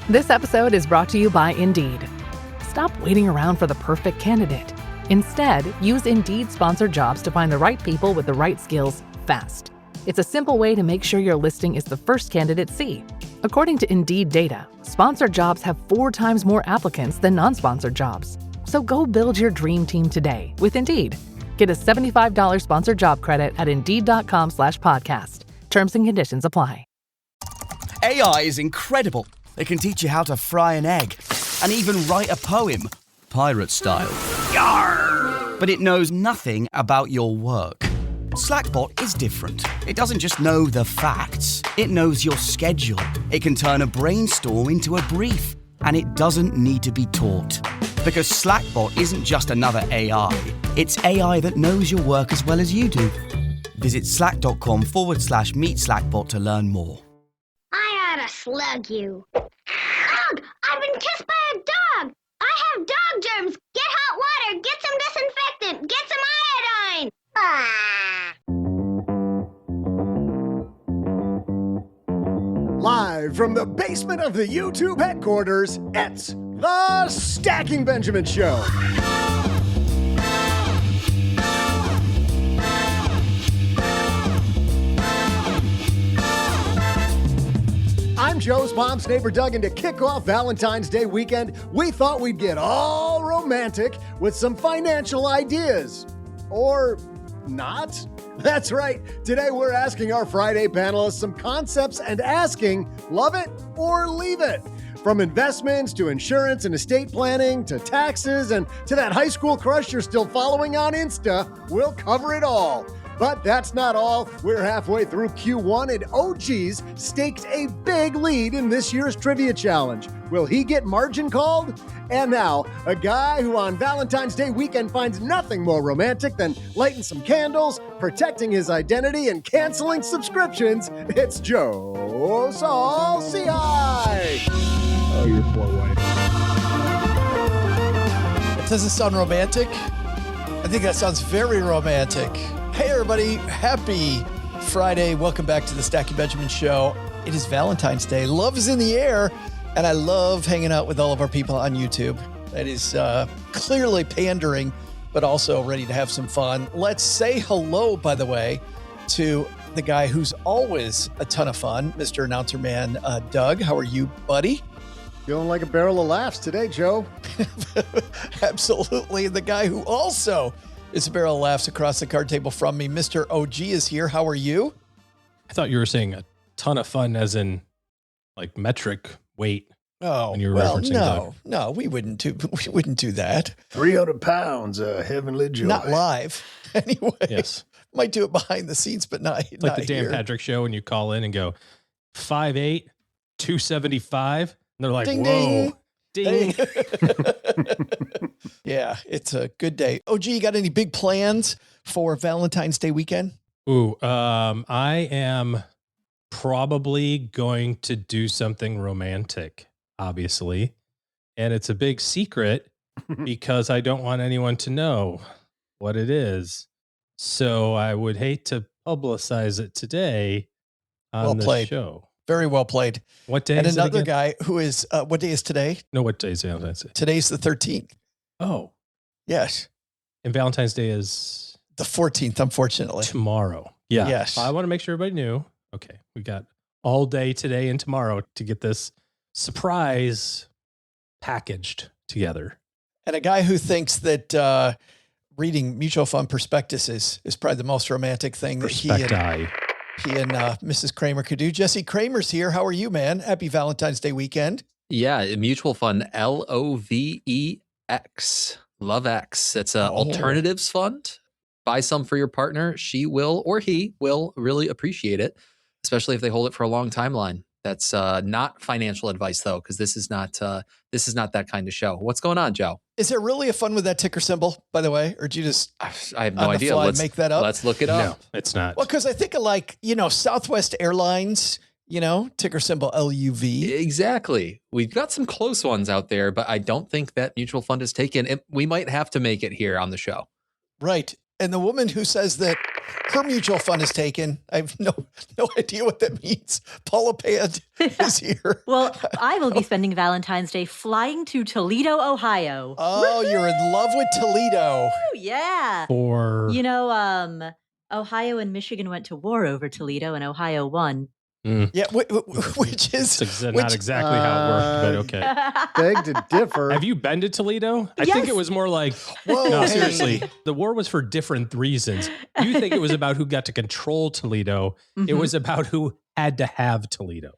This episode is brought to you by Indeed. Stop waiting around for the perfect candidate. Instead, use Indeed sponsored jobs to find the right people with the right skills fast. It's a simple way to make sure your listing is the first candidates see. According to Indeed data, sponsored jobs have 4 times more applicants than non-sponsored jobs. So go build your dream team today with Indeed. Get a $75 sponsored job credit at Indeed.com/podcast. Terms and conditions apply. AI is incredible. It can teach you how to fry an egg and even write a poem, pirate style. Yarr! But it knows nothing about your work. Slackbot is different. It doesn't just know the facts. It knows your schedule. It can turn a brainstorm into a brief. And it doesn't need to be taught. Because Slackbot isn't just another AI. It's AI that knows your work as well as you do. Visit slack.com/meet Slackbot to learn more. I ought to slug you. Ugh! I've been kissed by a dog! I have dog germs! Get hot water! Get some disinfectant! Get some iodine! Live from the basement of the YouTube headquarters, it's the Stacking Benjamin Show. I'm Joe's mom's neighbor Doug, and to kick off Valentine's Day weekend, we thought we'd get all romantic with some financial ideas. Or not? That's right. Today we're asking our Friday panelists some concepts and asking, love it or leave it? From investments to insurance and estate planning to taxes and to that high school crush you're still following on Insta, we'll cover it all. But that's not all. We're halfway through Q1 and OG's staked a big lead in this year's trivia challenge. Will he get margin called? And now, a guy who on Valentine's Day weekend finds nothing more romantic than lighting some candles, protecting his identity, and canceling subscriptions. It's Joe Saul-Sehy. Oh, your poor wife. Does it sound romantic? I think that sounds very romantic. Hey, everybody. Happy Friday. Welcome back to the Stacking Benjamin Show. It is Valentine's Day. Love is in the air, and I love hanging out with all of our people on YouTube. That is clearly pandering, but also ready to have some fun. Let's say hello, by the way, to the guy who's always a ton of fun, Mr. Announcer Man, Doug. How are you, buddy? Feeling like a barrel of laughs today, Joe. Absolutely. The guy who also is a barrel of laughs across the card table from me, Mr. OG is here. How are you? I thought you were saying a ton of fun as in like metric weight. Oh, when you were well, referencing Doug. no, we wouldn't do that. 300 pounds, heavenly joy. Not live. Anyway, Yes. might do it behind the scenes, but not Like not the Dan here. Patrick Show when you call in and go 5'8", 275. And they're like, Ding, whoa. ding. Ding. Yeah, it's a good day. OG, you got any big plans for Valentine's Day weekend? Ooh, I am probably going to do something romantic, obviously. And it's a big secret because I don't want anyone to know what it is. So I would hate to publicize it today on Well the played. show. Very well played. What day And is it another again? guy who is, what day is today? No, what day is Valentine's Day? Today's the 13th. Oh, Yes. and Valentine's Day is The 14th, unfortunately. tomorrow. Yeah. Yes. I want to make sure everybody knew. Okay. We got all day today and tomorrow to get this surprise packaged together. And a guy who thinks that reading mutual fund prospectuses is probably the most romantic thing that he and Mrs. Kramer could do. Jesse Kramer's here. How are you, man? Happy Valentine's Day weekend. Yeah, mutual fund, LOVEX, Love X. It's an alternatives fund. Buy some for your partner. She will, or he will, really appreciate it, especially if they hold it for a long timeline. That's not financial advice, though, because this is not that kind of show. What's going on, Joe? Is there really a fun with that ticker symbol, by the way? Or did you just I have no on the idea. fly Let's make that up? Let's look it up. No, it's not. Well, because I think of like, Southwest Airlines, ticker symbol LUV. Exactly. We've got some close ones out there, but I don't think that mutual fund is taken. We might have to make it here on the show. Right. And the woman who says that her mutual fund is taken, I have no idea what that means. Paula Pand is here. Well, I will be spending Valentine's Day flying to Toledo, Ohio. Oh, you're in love with Toledo. Yeah. For Ohio and Michigan went to war over Toledo, and Ohio won. Yeah, which is not exactly how it worked, but okay. Beg to differ. Have you been to Toledo? I Yes. think it was more like, Whoa, no, hey. seriously, the war was for different reasons. You think it was about who got to control Toledo. It was about who had to have Toledo.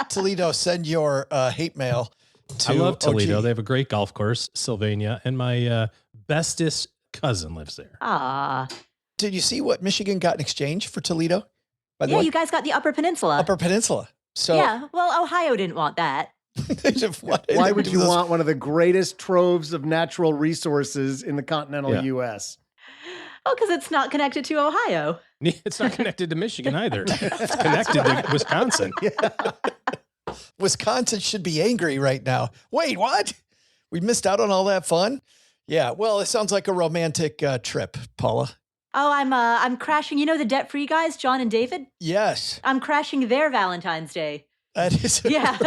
Toledo, send your hate mail to I love Toledo. OG. They have a great golf course, Sylvania, and my bestest cousin lives there. Ah. Did you see what Michigan got in exchange for Toledo? By the Yeah, way, you guys got the Upper Peninsula. Upper Peninsula. So Yeah, well, Ohio didn't want that. Why would you want one of the greatest troves of natural resources in the continental U.S.? Oh, because it's not connected to Ohio. It's not connected to Michigan either. It's connected to Wisconsin. Wisconsin should be angry right now. Wait, what? We missed out on all that fun? Yeah, well, it sounds like a romantic trip, Paula. Oh, I'm crashing. You know the debt-free guys, John and David? Yes. I'm crashing their Valentine's Day. That is Yeah.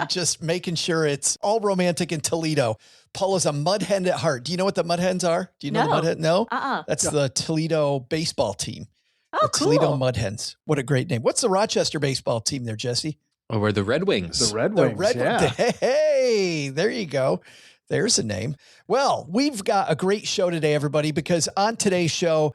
just making sure it's all romantic in Toledo. Paula's a mud hen at heart. Do you know what the mud hens are? Do you know the No. mud hen? No? Uh-uh. That's the Toledo baseball team. Oh, The cool. Toledo Mud Hens. What a great name. What's the Rochester baseball team there, Jesse? Oh, we're the Red Wings. The Red The Wings, Red yeah. Hey, there you go. There's a name. Well, we've got a great show today, everybody, because on today's show,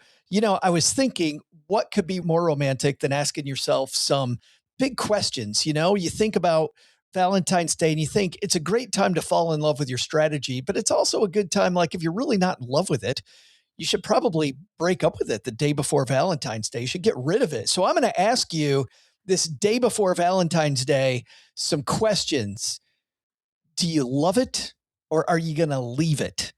I was thinking, what could be more romantic than asking yourself some big questions? You think about Valentine's Day and you think it's a great time to fall in love with your strategy, but it's also a good time, like if you're really not in love with it, you should probably break up with it the day before Valentine's Day. You should get rid of it. So I'm going to ask you this day before Valentine's Day some questions. Do you love it or are you going to leave it?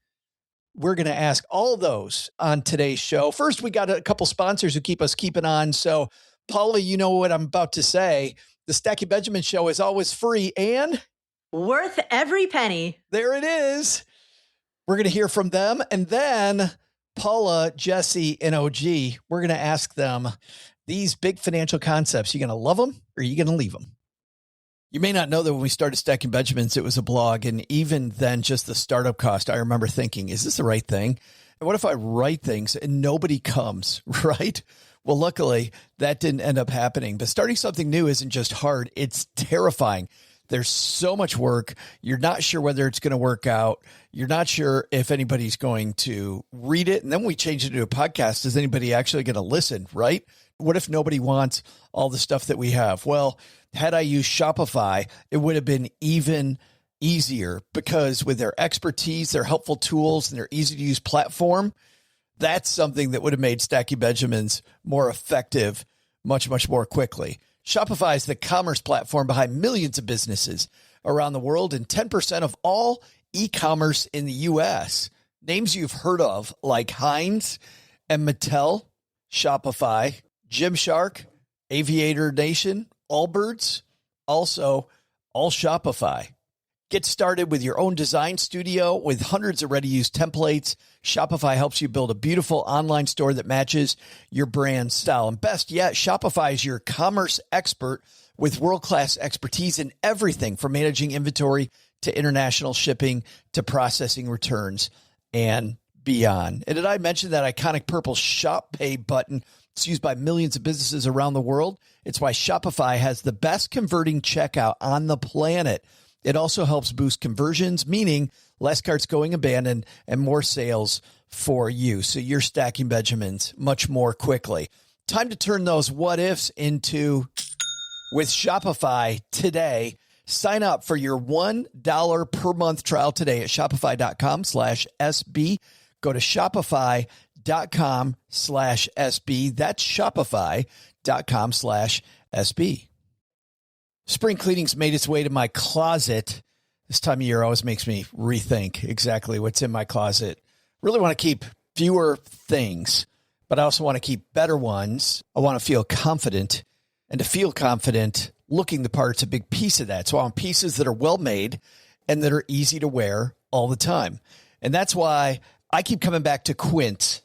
We're going to ask all those on today's show. First, we got a couple sponsors who keep us keeping on. So, Paula, you know what I'm about to say. The Stacky Benjamin Show is always free and Worth every penny. there it is. We're going to hear from them. And then Paula, Jesse, and OG, we're going to ask them these big financial concepts. You going to love them or are you going to leave them? You may not know that when we started Stacking Benjamins, it was a blog. And even then, just the startup cost, I remember thinking, is this the right thing? And what if I write things and nobody comes, right? Well, luckily, that didn't end up happening. But starting something new isn't just hard. It's terrifying. There's so much work. You're not sure whether it's going to work out. You're not sure if anybody's going to read it. And then we change it to a podcast. Is anybody actually going to listen, right? What if nobody wants all the stuff that we have? Well, had I used Shopify, it would have been even easier because with their expertise, their helpful tools, and their easy to use platform, that's something that would have made Stacky Benjamins more effective much, much more quickly. Shopify is the commerce platform behind millions of businesses around the world and 10% of all e-commerce in the U.S. Names you've heard of like Heinz and Mattel, Shopify, Gymshark, Aviator Nation, Allbirds, also all Shopify. Get started with your own design studio with hundreds of ready-use templates. Shopify helps you build a beautiful online store that matches your brand style. And best yet, Shopify is your commerce expert with world-class expertise in everything from managing inventory to international shipping to processing returns and beyond. And did I mention that iconic purple Shop Pay button? It's used by millions of businesses around the world. It's why Shopify has the best converting checkout on the planet. It also helps boost conversions, meaning less carts going abandoned and more sales for you. So you're stacking Benjamins much more quickly. Time to turn those what ifs into with Shopify today. Sign up for your $1 per month trial today at shopify.com/SB. Go to shopify.com/SB. That's shopify.com/SB. Spring cleaning's made its way to my closet. This time of year always makes me rethink exactly what's in my closet. Really want to keep fewer things, but I also want to keep better ones. I want to feel confident, and to feel confident, looking the part's a big piece of that. So I want pieces that are well made and that are easy to wear all the time. And that's why I keep coming back to Quince.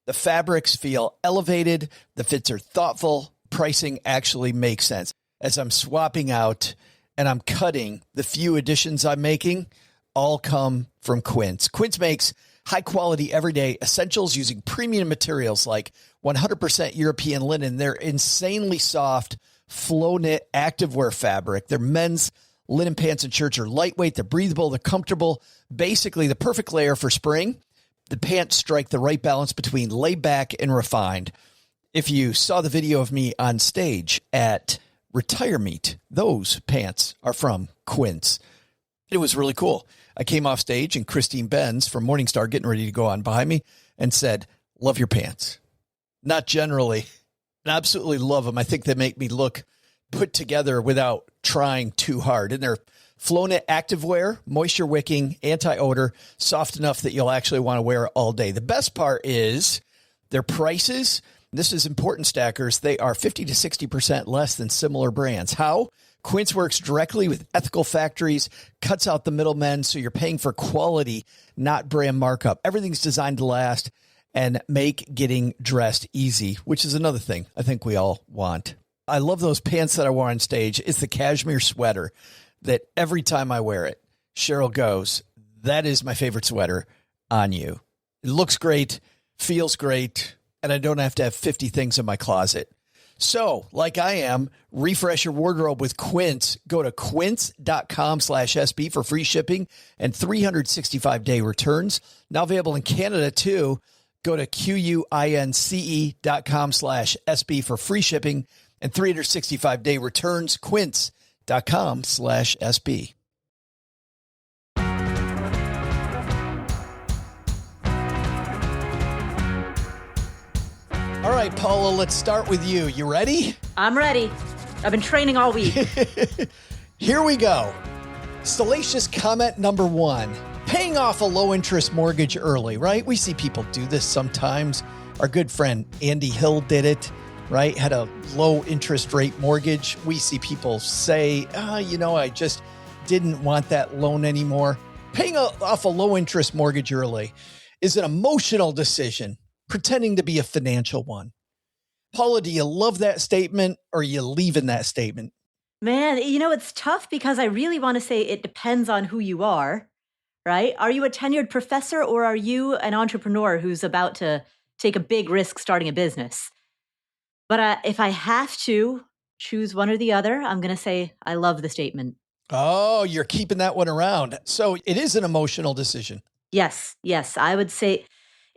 The fabrics feel elevated. The fits are thoughtful. Pricing actually makes sense. As I'm swapping out and I'm cutting, the few additions I'm making all come from Quince. Quince makes high-quality, everyday essentials using premium materials like 100% European linen. They're insanely soft, flow-knit activewear fabric. Their men's linen pants and shirts are lightweight, they're breathable, they're comfortable. Basically, the perfect layer for spring. The pants strike the right balance between laid back and refined. If you saw the video of me on stage at Retire Meet, those pants are from Quince. It was really cool. I came off stage and Christine Benz from Morningstar getting ready to go on behind me and said, love your pants. Not generally. I absolutely love them. I think they make me look put together without trying too hard. And they're flow-knit activewear, moisture wicking, anti-odor, soft enough that you'll actually want to wear it all day. The best part is their prices. This is important, stackers. They are 50 to 60% less than similar brands. How? Quince works directly with ethical factories, cuts out the middlemen, so you're paying for quality, not brand markup. Everything's designed to last and make getting dressed easy, which is another thing I think we all want. I love those pants that I wore on stage. It's the cashmere sweater that every time I wear it, Cheryl goes, that is my favorite sweater on you. It looks great, feels great, and I don't have to have 50 things in my closet. So, like I am, refresh your wardrobe with Quince. Go to quince.com/SB for free shipping and 365-day returns. Now available in Canada, too. Go to QUINCE.com/SB for free shipping and 365-day returns. Quince.com/SB. All right, Paula, let's start with you. You ready? I'm ready. I've been training all week. Here we go. Salacious comment number 1. Paying off a low-interest mortgage early, right? We see people do this sometimes. Our good friend Andy Hill did it, right? Had a low-interest rate mortgage. We see people say, I just didn't want that loan anymore. Paying off a low-interest mortgage early is an emotional decision, pretending to be a financial one. Paula, do you love that statement or are you leaving that statement? Man, it's tough because I really want to say it depends on who you are, right? Are you a tenured professor or are you an entrepreneur who's about to take a big risk starting a business? But if I have to choose one or the other, I'm going to say I love the statement. Oh, you're keeping that one around. So it is an emotional decision. Yes. I would say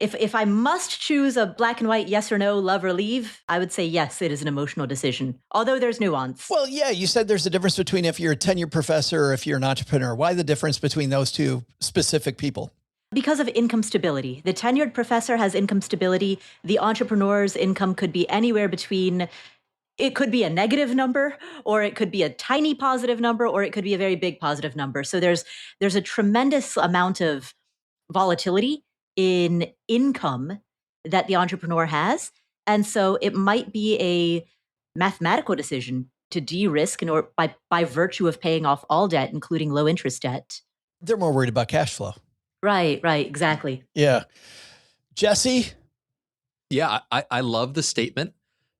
if I must choose a black and white yes or no, love or leave, I would say yes, it is an emotional decision, although there's nuance. Well, yeah, you said there's a difference between if you're a tenured professor or if you're an entrepreneur. Why the difference between those two specific people? Because of income stability. The tenured professor has income stability. The entrepreneur's income could be anywhere between, it could be a negative number, or it could be a tiny positive number, or it could be a very big positive number. So there's a tremendous amount of volatility in income that the entrepreneur has. And so it might be a mathematical decision to de-risk by virtue of paying off all debt, including low interest debt. They're more worried about cash flow. Right, exactly. Yeah. Jesse? Yeah, I love the statement.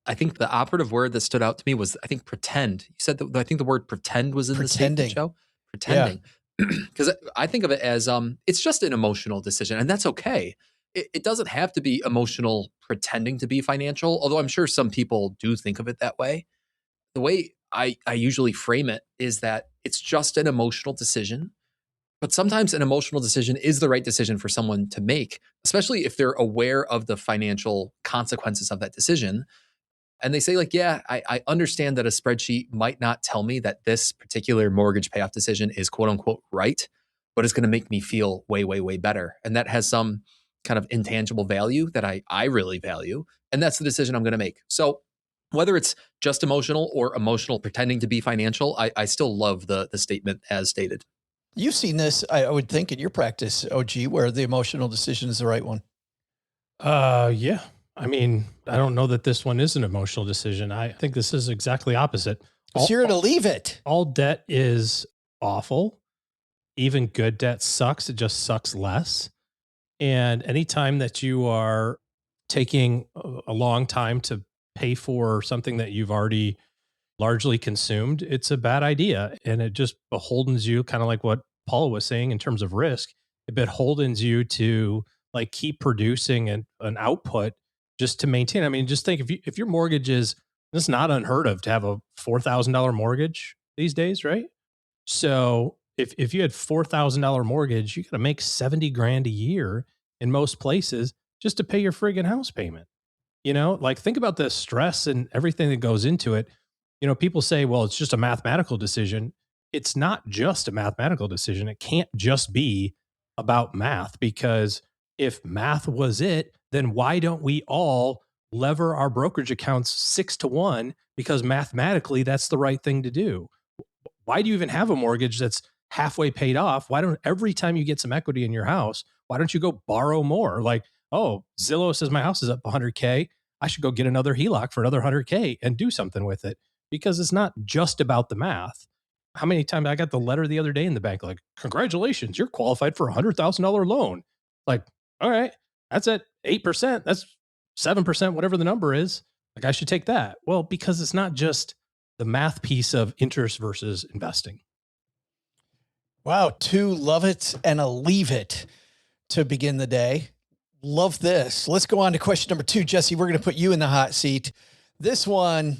I think the operative word that stood out to me was, I think, pretend. You said that, I think the word pretend was in the statement, Joe. Pretending. Because I think of it as it's just an emotional decision, and that's okay. It doesn't have to be emotional pretending to be financial, although I'm sure some people do think of it that way. The way I usually frame it is that it's just an emotional decision, but sometimes an emotional decision is the right decision for someone to make, especially if they're aware of the financial consequences of that decision. And they say, like, yeah, I understand that a spreadsheet might not tell me that this particular mortgage payoff decision is quote unquote right, but it's going to make me feel way, way, way better. And that has some kind of intangible value that I really value. And that's the decision I'm going to make. So whether it's just emotional or emotional pretending to be financial, I still love the statement as stated. You've seen this, I would think, in your practice, OG, where the emotional decision is the right one. Yeah. I mean, I don't know that this one is an emotional decision. I think this is exactly opposite. So you're going to leave it. All debt is awful. Even good debt sucks. It just sucks less. And anytime that you are taking a long time to pay for something that you've already largely consumed, it's a bad idea. And it just beholdens you, kind of like what Paula was saying in terms of risk. It beholdens you to like keep producing an output just to maintain. I mean, just think if your mortgage is, it's not unheard of to have a $4,000 mortgage these days, right? So if you had $4,000 mortgage, you got to make 70 grand a year in most places just to pay your friggin' house payment. You know, like think about the stress and everything that goes into it. You know, people say, well, it's just a mathematical decision. It's not just a mathematical decision. It can't just be about math, because if math was it, then why don't we all lever our brokerage accounts 6-1? Because mathematically, that's the right thing to do. Why do you even have a mortgage that's halfway paid off? Why don't every time you get some equity in your house, why don't you go borrow more? Like, oh, Zillow says my house is up 100K. I should go get another HELOC for another 100K and do something with it, because it's not just about the math. How many times I got the letter the other day in the bank, like, congratulations, you're qualified for a $100,000 loan. Like, all right, that's at 8%. That's 7%, whatever the number is. Like, I should take that. Well, because it's not just the math piece of interest versus investing. Wow. 2 love it and a leave it to begin the day. Love this. Let's go on to question number 2. Jesse, we're going to put you in the hot seat. This one,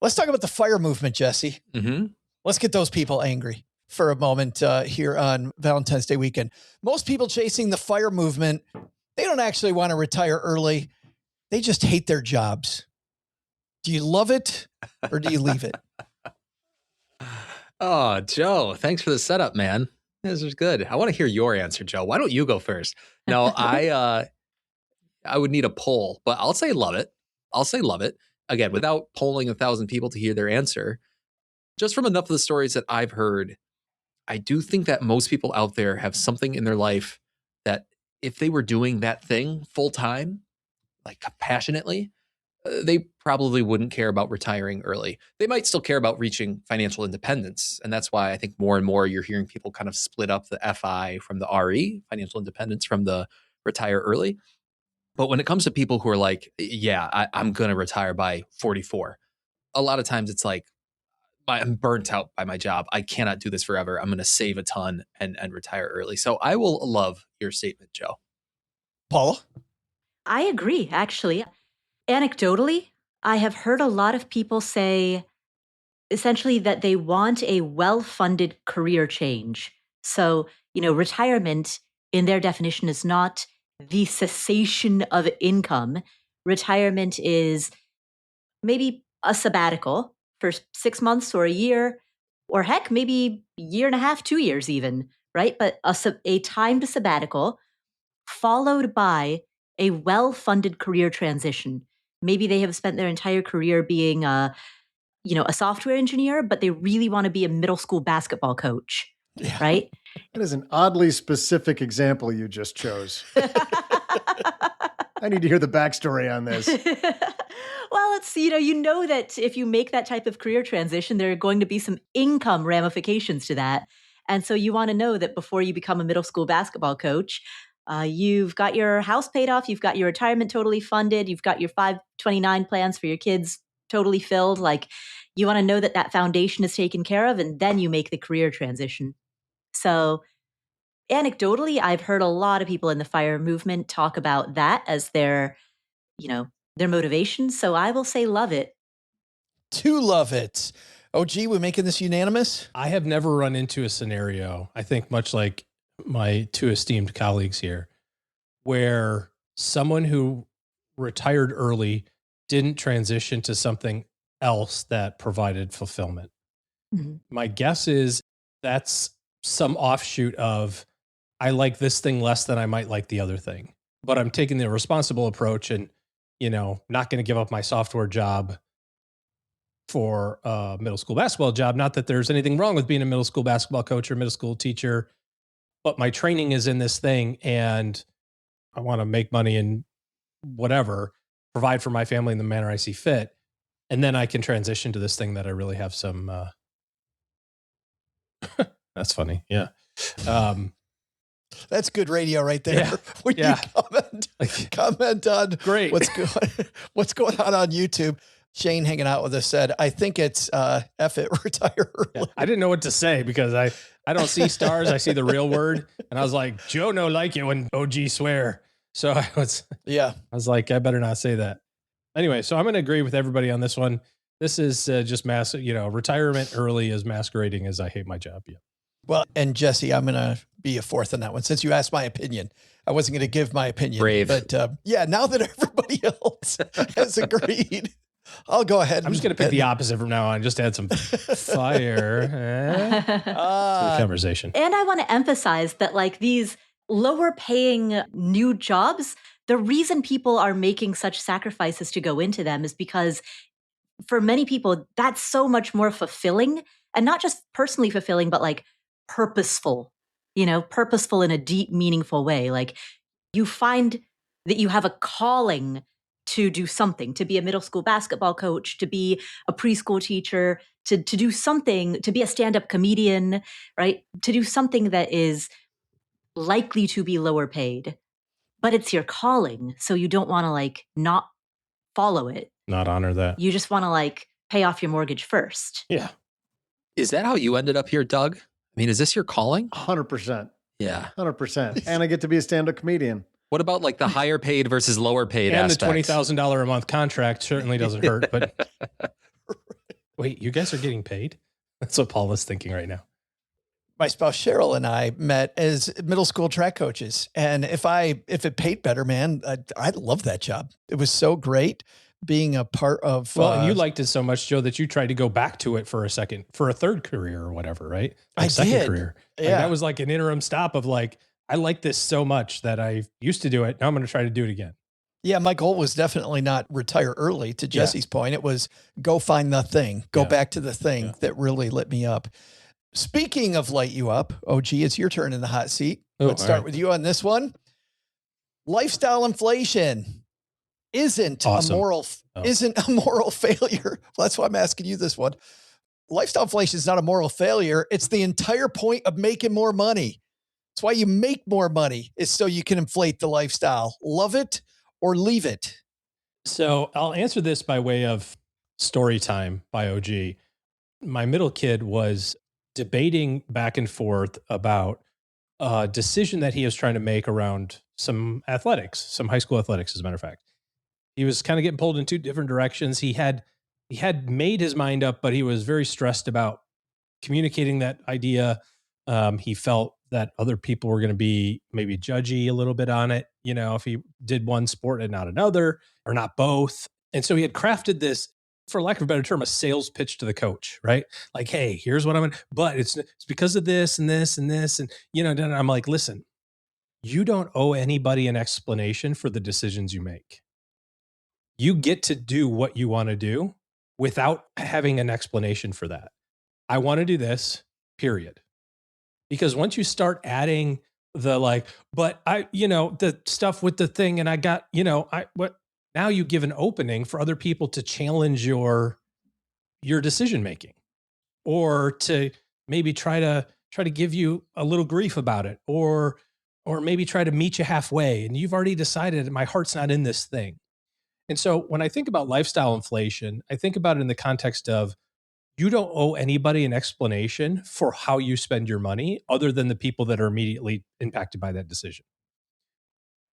let's talk about the fire movement, Jesse. Mm-hmm. Let's get those people angry for a moment here on Valentine's Day weekend. Most people chasing the fire movement, they don't actually want to retire early. They just hate their jobs. Do you love it or do you leave it? Oh, Joe, thanks for the setup, man. This is good. I want to hear your answer, Joe. Why don't you go first? No, I would need a poll, but I'll say love it. I'll say love it. Again, without polling 1,000 people to hear their answer. Just from enough of the stories that I've heard, I do think that most people out there have something in their life that if they were doing that thing full time, like passionately, they probably wouldn't care about retiring early. They might still care about reaching financial independence. And that's why I think more and more you're hearing people kind of split up the FI from the RE, financial independence from the retire early. But when it comes to people who are like, yeah, I'm going to retire by 44, a lot of times it's like, I'm burnt out by my job. I cannot do this forever. I'm going to save a ton and retire early. So I will love your statement, Joe. Paula? I agree, actually. Anecdotally, I have heard a lot of people say essentially that they want a well-funded career change. So, retirement in their definition is not the cessation of income. Retirement is maybe a sabbatical for 6 months or a year, or heck, maybe a year and a half, 2 years even, right? But a timed sabbatical followed by a well-funded career transition. Maybe they have spent their entire career being a software engineer, but they really want to be a middle school basketball coach, right? That is an oddly specific example you just chose. I need to hear the backstory on this. Well, it's, you know that if you make that type of career transition, there are going to be some income ramifications to that. And so you want to know that before you become a middle school basketball coach, you've got your house paid off, you've got your retirement totally funded, you've got your 529 plans for your kids totally filled. Like, you want to know that that foundation is taken care of, and then you make the career transition. So anecdotally, I've heard a lot of people in the FIRE movement talk about that as their motivation. So I will say love it. To love it. Oh, gee, we're making this unanimous? I have never run into a scenario, I think much like my 2 esteemed colleagues here, where someone who retired early didn't transition to something else that provided fulfillment. Mm-hmm. My guess is that's some offshoot of, I like this thing less than I might like the other thing, but I'm taking the responsible approach and, not going to give up my software job for a middle school basketball job. Not that there's anything wrong with being a middle school basketball coach or middle school teacher, but my training is in this thing and I want to make money and whatever, provide for my family in the manner I see fit. And then I can transition to this thing that I really have some, that's funny. Yeah. That's good radio right there. Yeah. When Yeah. you comment on Great. what's going on YouTube. Shane hanging out with us said, I think it's F it, retire early. Yeah. I didn't know what to say because I don't see stars. I see the real word. And I was like, Joe no like it when OG swear. So I was like, I better not say that. Anyway, so I'm going to agree with everybody on this one. This is just retirement early is masquerading as I hate my job. Yeah. Well, and Jesse, I'm going to be a fourth on that one. Since you asked my opinion, I wasn't going to give my opinion. Brave. But now that everybody else has agreed, I'll go ahead. I'm just going to pick the opposite from now on. Just add some fire to the conversation. And I want to emphasize that like these lower paying new jobs, the reason people are making such sacrifices to go into them is because for many people, that's so much more fulfilling, and not just personally fulfilling, but like purposeful, purposeful in a deep, meaningful way. Like you find that you have a calling to do something, to be a middle school basketball coach, to be a preschool teacher, to do something, to be a stand-up comedian, right? To do something that is likely to be lower paid, but it's your calling. So you don't want to like not follow it. Not honor that. You just want to like pay off your mortgage first. Yeah. Is that how you ended up here, Doug? I mean, is this your calling? 100%. Yeah. 100%. And I get to be a stand-up comedian. What about like the higher paid versus lower paid and aspects? the $20,000 a month contract certainly doesn't hurt. But wait, you guys are getting paid? That's what Paul is thinking right now. My spouse Cheryl and I met as middle school track coaches. And if it paid better, man, I'd love that job. It was so great being a part of. Well, and you liked it so much, Joe, that you tried to go back to it for a third career or whatever, right? Like I second did. career. Like Yeah. that was like an interim stop of like, I like this so much that I used to do it. Now I'm going to try to do it again. Yeah, my goal was definitely not retire early. To Jesse's point, it was go find the thing, go back to the thing that really lit me up. Speaking of light you up, OG, it's your turn in the hot seat. Let's start with you on this one. Lifestyle inflation isn't a moral failure. Well, that's why I'm asking you this one. Lifestyle inflation is not a moral failure. It's the entire point of making more money. That's why you make more money, is so you can inflate the lifestyle. Love it or leave it. So I'll answer this by way of story time by OG. My middle kid was debating back and forth about a decision that he was trying to make around some athletics, some high school athletics, as a matter of fact. He was kind of getting pulled in two different directions. He had made his mind up, but he was very stressed about communicating that idea. He felt that other people were going to be maybe judgy a little bit on it, if he did one sport and not another, or not both. And so he had crafted this, for lack of a better term, a sales pitch to the coach, right? Like, hey, here's what but it's because of this and this and this. And, then I'm like, listen, you don't owe anybody an explanation for the decisions you make. You get to do what you want to do without having an explanation for that. I want to do this, period. Because once you start adding the but the stuff with the thing and I got, now you give an opening for other people to challenge your decision making, or to maybe try to give you a little grief about it, or maybe try to meet you halfway. And you've already decided my heart's not in this thing. And so when I think about lifestyle inflation, I think about it in the context of, you don't owe anybody an explanation for how you spend your money other than the people that are immediately impacted by that decision.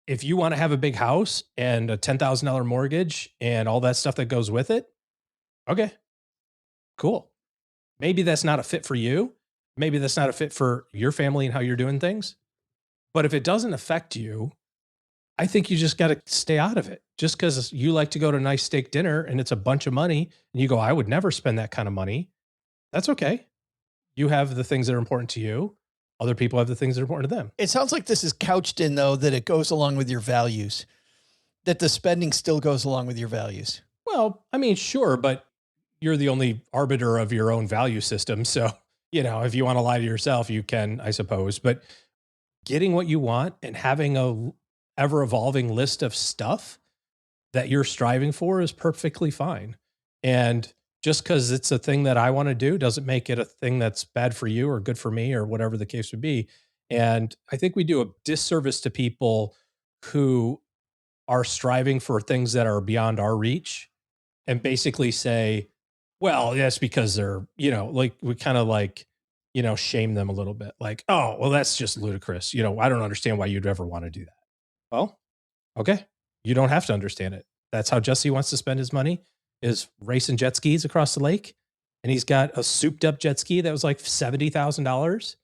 If you want to have a big house and a $10,000 mortgage and all that stuff that goes with it, okay, cool. Maybe that's not a fit for you. Maybe that's not a fit for your family and how you're doing things. But if it doesn't affect you, I think you just got to stay out of it. Just because you like to go to a nice steak dinner and it's a bunch of money and you go, I would never spend that kind of money. That's okay. You have the things that are important to you. Other people have the things that are important to them. It sounds like this is couched in, though, that it goes along with your values, that the spending still goes along with your values. Well, I mean, sure, but you're the only arbiter of your own value system. So, if you want to lie to yourself, you can, I suppose. But getting what you want and having a ever-evolving list of stuff that you're striving for is perfectly fine. And just because it's a thing that I want to do doesn't make it a thing that's bad for you or good for me or whatever the case would be. And I think we do a disservice to people who are striving for things that are beyond our reach and basically say, well, that's because they're, like we kind of like, shame them a little bit. Like, oh, well, that's just ludicrous. I don't understand why you'd ever want to do that. Well, okay. You don't have to understand it. That's how Jesse wants to spend his money, is racing jet skis across the lake. And he's got a souped up jet ski that was like $70,000.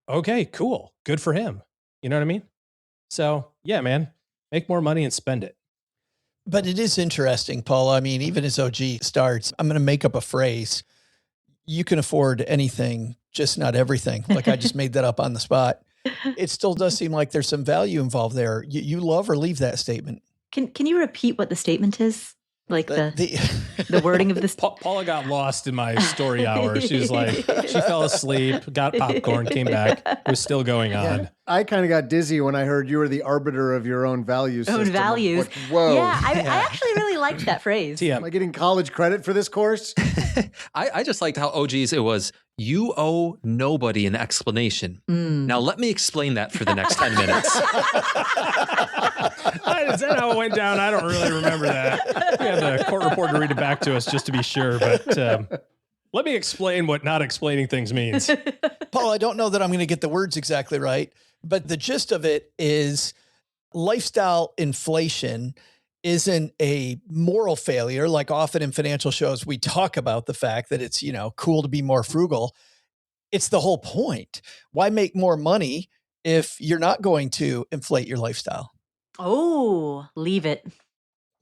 Okay, cool. Good for him. You know what I mean? So yeah, man, make more money and spend it. But it is interesting, Paul. I mean, even as OG starts, I'm going to make up a phrase. You can afford anything, just not everything. Like I just made that up on the spot. It still does seem like there's some value involved there. You love or leave that statement. Can you repeat what the statement is? Like the wording of this? Paula got lost in my story hour. She was like, she fell asleep, got popcorn, came back. It was still going on. Yeah, I kind of got dizzy when I heard you were the arbiter of your own values. Own values. Like, whoa. Yeah, I actually really liked that phrase. Am I getting college credit for this course? I just liked how OG's it was, you owe nobody an explanation. Now let me explain that for the next 10 minutes. Is that how it went down? I don't really remember that. We had the court reporter read it back to us just to be sure. But let me explain what not explaining things means. Paul, I don't know that I'm going to get the words exactly right, but the gist of it is lifestyle inflation isn't a moral failure. Like often in financial shows, we talk about the fact that it's, cool to be more frugal. It's the whole point. Why make more money if you're not going to inflate your lifestyle? Oh, leave it.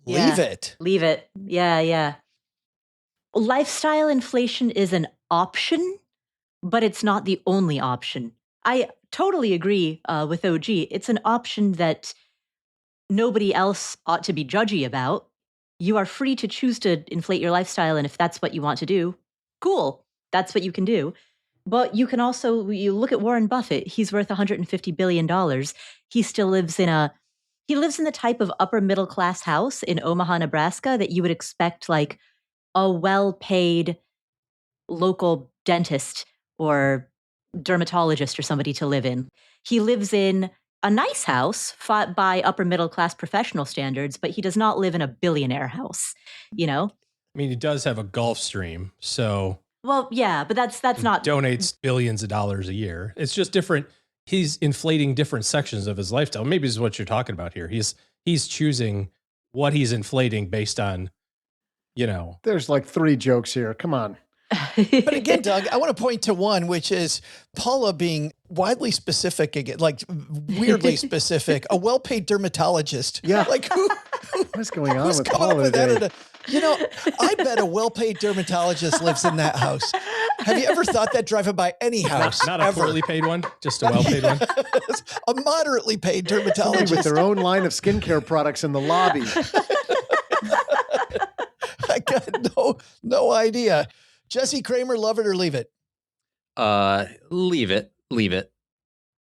Leave it. Leave it. Yeah. Lifestyle inflation is an option, but it's not the only option. I totally agree with OG. It's an option that nobody else ought to be judgy about. You are free to choose to inflate your lifestyle, and if that's what you want to do, cool. That's what you can do. But you can also, you look at Warren Buffett. He's worth $150 billion. He still lives he lives in the type of upper middle class house in Omaha, Nebraska that you would expect like a well-paid local dentist or dermatologist or somebody to live in. He lives in a nice house by upper middle class professional standards, but he does not live in a billionaire house, I mean, he does have a Gulf Stream, so. Well, yeah, but that's not. Donates billions of dollars a year. It's just different. He's inflating different sections of his lifestyle. Maybe this is what you're talking about here. He's choosing what he's inflating based on, There's like 3 jokes here. Come on. But again, Doug, I want to point to one, which is Paula being widely specific again, like weirdly specific, a well-paid dermatologist. Yeah. Like who What's going on with coming up Paula with that today? I bet a well-paid dermatologist lives in that house. Have you ever thought that driving by any house? Not a poorly paid one, just a well-paid one. A moderately paid dermatologist. With their own line of skincare products in the lobby. I got no idea. Jesse Kramer, love it or leave it? Leave it.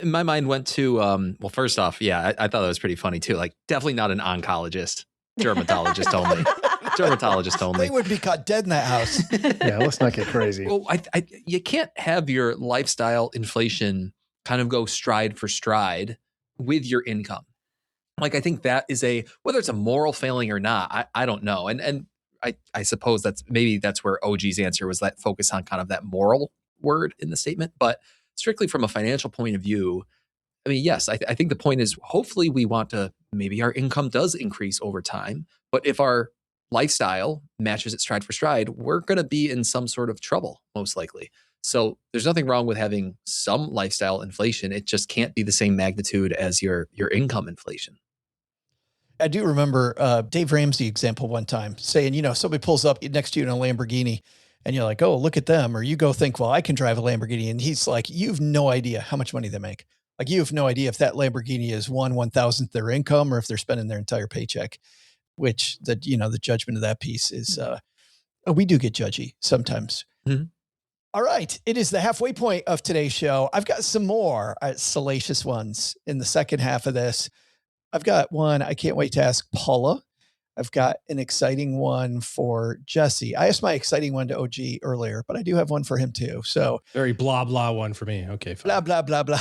My mind went to, well, first off, yeah, I thought that was pretty funny too. Like definitely not an oncologist, dermatologist only. Dermatologist only. They would be caught dead in that house. Yeah, let's not get crazy. Well, you can't have your lifestyle inflation kind of go stride for stride with your income. Like, I think that is whether it's a moral failing or not, I don't know. And I suppose that's where OG's answer was, that focus on kind of that moral word in the statement. But strictly from a financial point of view, I mean, yes, I think the point is hopefully we want to, maybe our income does increase over time. But if our lifestyle matches it stride for stride, we're going to be in some sort of trouble, most likely. So there's nothing wrong with having some lifestyle inflation. It just can't be the same magnitude as your income inflation. I do remember Dave Ramsey example one time saying, somebody pulls up next to you in a Lamborghini and you're like, oh, look at them. Or you go think, well, I can drive a Lamborghini. And he's like, you've no idea how much money they make. Like, you have no idea if that Lamborghini is 1/1000th their income or if they're spending their entire paycheck, which the judgment of that piece is, we do get judgy sometimes. Mm-hmm. All right. It is the halfway point of today's show. I've got some more salacious ones in the second half of this. I've got one I can't wait to ask Paula. I've got an exciting one for Jesse. I asked my exciting one to OG earlier, but I do have one for him too. So very blah, blah one for me. Okay. Fine. Blah, blah, blah, blah.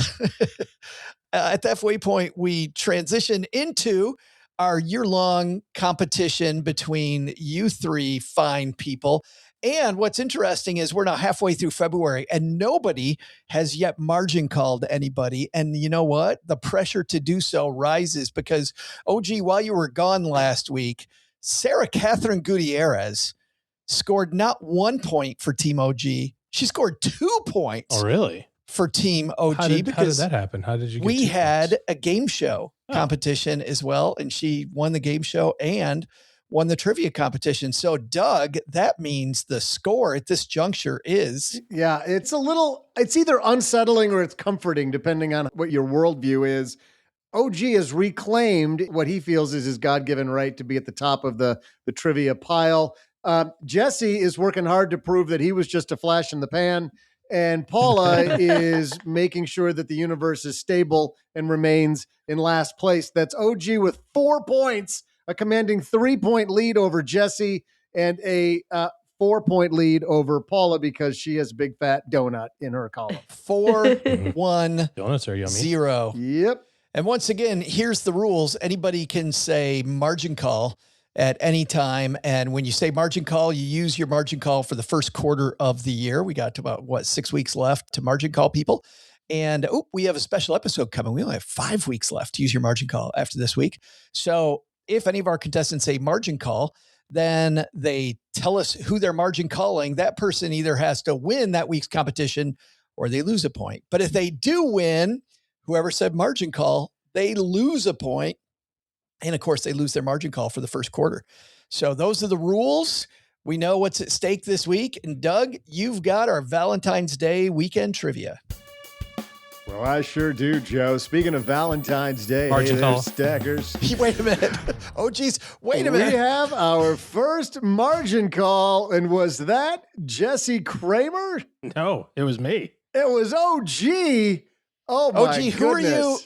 At that halfway point, we transition into our year-long competition between you three fine people. And what's interesting is we're now halfway through February and nobody has yet margin called anybody. And you know what? The pressure to do so rises because, OG, while you were gone last week, Sarah Catherine Gutierrez scored not 1 point for Team OG. She scored 2 points. Oh, really? For Team OG. How did that happen? How did you get we 2 had points? A game show competition as well. And she won the game show and won the trivia competition. So Doug, that means the score at this juncture is. Yeah, it's either unsettling or it's comforting, depending on what your worldview is. OG has reclaimed what he feels is his God-given right to be at the top of the trivia pile. Jesse is working hard to prove that he was just a flash in the pan. And Paula is making sure that the universe is stable and remains in last place. That's OG with 4 points, a commanding 3-point lead over Jesse, and a 4-point lead over Paula because she has a big fat donut in her column. 4-1. Donuts are yummy. 0. Yep. And once again, here's the rules. Anybody can say margin call at any time. And when you say margin call, you use your margin call for the first quarter of the year. We got to about 6 weeks left to margin call people. And we have a special episode coming. We only have 5 weeks left to use your margin call after this week. So if any of our contestants say margin call, then they tell us who they're margin calling. That person either has to win that week's competition or they lose a point. But if they do win, whoever said margin call, they lose a point. And of course, they lose their margin call for the first quarter. So those are the rules. We know what's at stake this week. And Doug, you've got our Valentine's Day weekend trivia. Well, I sure do, Joe. Speaking of Valentine's Day, margin call. Stackers. Wait a minute. Oh, geez. Wait a minute. We have our first margin call. And was that Jesse Kramer? No, it was me. It was OG. Oh, my OG, who are you?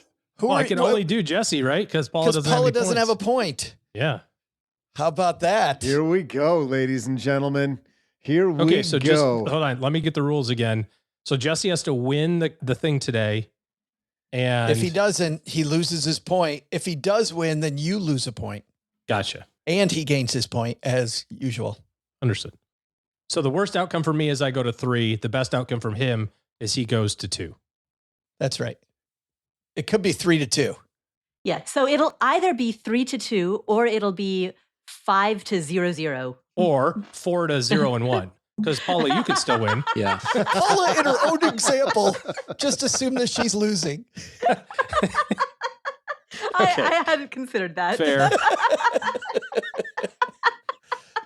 I can only do Jesse, right? Because Paula doesn't have a point. Yeah. How about that? Here we go, ladies and gentlemen. Here we go. Okay, so just hold on. Let me get the rules again. So Jesse has to win the thing today. And if he doesn't, he loses his point. If he does win, then you lose a point. Gotcha. And he gains his point as usual. Understood. So the worst outcome for me is I go to 3. The best outcome from him is he goes to 2. That's right. It could be 3-2. Yeah. So it'll either be 3-2 or it'll be 5-0-0. Or 4-0-1. Because Paula, you could still win. Yeah. Paula, in her own example, just assume that she's losing. I hadn't considered that. Fair.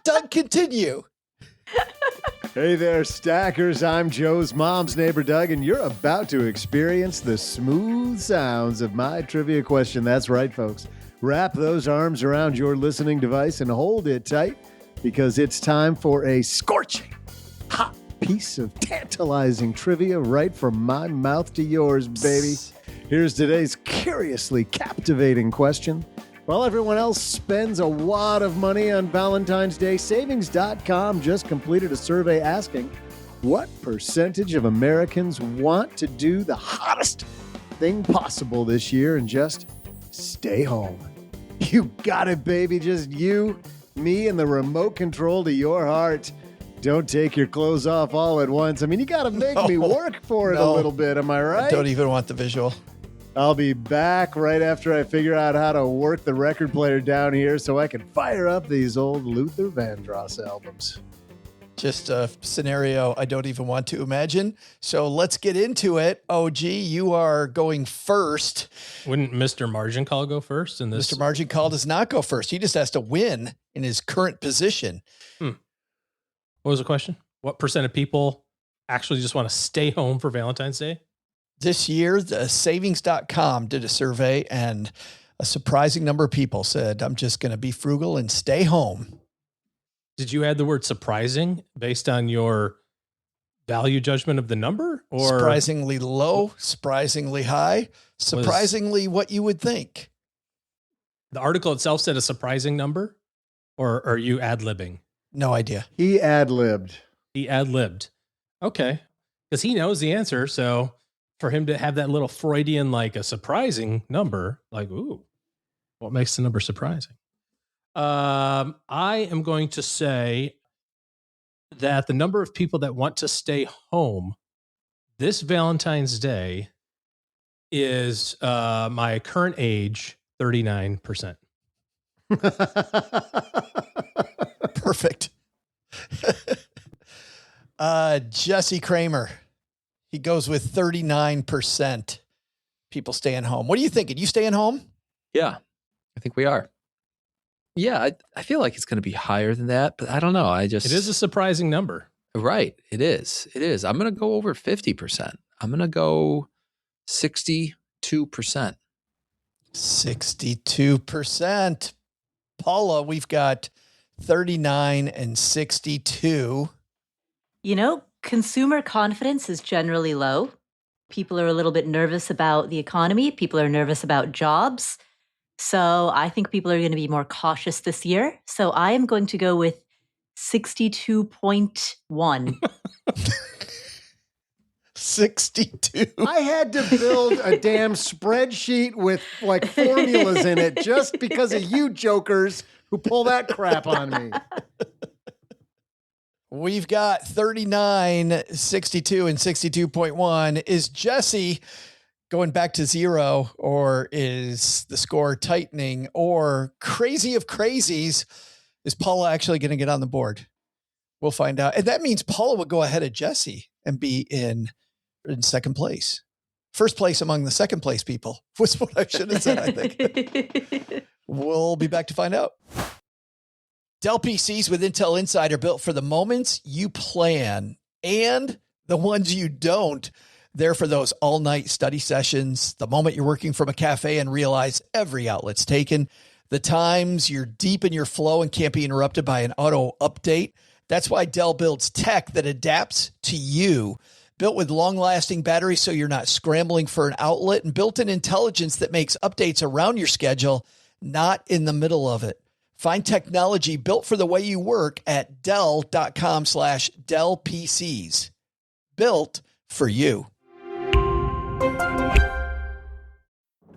Doug, continue. Hey there, Stackers. I'm Joe's mom's neighbor, Doug, and you're about to experience the smooth sounds of my trivia question. That's right, folks. Wrap those arms around your listening device and hold it tight because it's time for a scorching, hot piece of tantalizing trivia right from my mouth to yours, baby. Here's today's curiously captivating question. While everyone else spends a wad of money on Valentine's Day, Savings.com just completed a survey asking what percentage of Americans want to do the hottest thing possible this year and just stay home. You got it, baby. Just you, me, and the remote control to your heart. Don't take your clothes off all at once. I mean, you got to make me work for it a little bit. Am I right? I don't even want the visual. I'll be back right after I figure out how to work the record player down here so I can fire up these old Luther Vandross albums. Just a scenario I don't even want to imagine. So let's get into it. OG, you are going first. Wouldn't Mr. Margin Call go first? In this? Mr. Margin Call does not go first. He just has to win in his current position. What was the question? What percent of people actually just want to stay home for Valentine's Day? This year, the Savings.com did a survey, and a surprising number of people said, I'm just going to be frugal and stay home. Did you add the word surprising based on your value judgment of the number? Or surprisingly low, surprisingly high, surprisingly what you would think. The article itself said a surprising number? Or are you ad-libbing? No idea. He ad-libbed. He ad-libbed. Okay. Because he knows the answer. So for him to have that little Freudian, like a surprising number, like, ooh, what makes the number surprising? I am going to say that the number of people that want to stay home this Valentine's Day is my current age, 39%. Perfect. Jesse Kramer, he goes with 39% people staying home. What are you thinking? You staying home? Yeah, I think we are. Yeah, I feel like it's going to be higher than that, but I don't know. It is a surprising number. Right. It is. I'm going to go over 50%. I'm going to go 62%. 62%. Paula, we've got 39 and 62. You know, consumer confidence is generally low. People are a little bit nervous about the economy. People are nervous about jobs. So I think people are going to be more cautious this year. So I am going to go with 62.1. 62. I had to build a damn spreadsheet with like formulas in it just because of you jokers who pull that crap on me. We've got 39, 62, and 62.1. Is Jesse going back to zero, or is the score tightening, or crazy of crazies? Is Paula actually going to get on the board? We'll find out. And that means Paula would go ahead of Jesse and be in second place. First place among the second place people was what I should have said, I think. We'll be back to find out. Dell PCs with Intel Inside are built for the moments you plan and the ones you don't. They're for those all-night study sessions, the moment you're working from a cafe and realize every outlet's taken, the times you're deep in your flow and can't be interrupted by an auto update. That's why Dell builds tech that adapts to you. Built with long-lasting batteries so you're not scrambling for an outlet, and built-in intelligence that makes updates around your schedule, not in the middle of it. Find technology built for the way you work at Dell.com/Dell PCs. Built for you.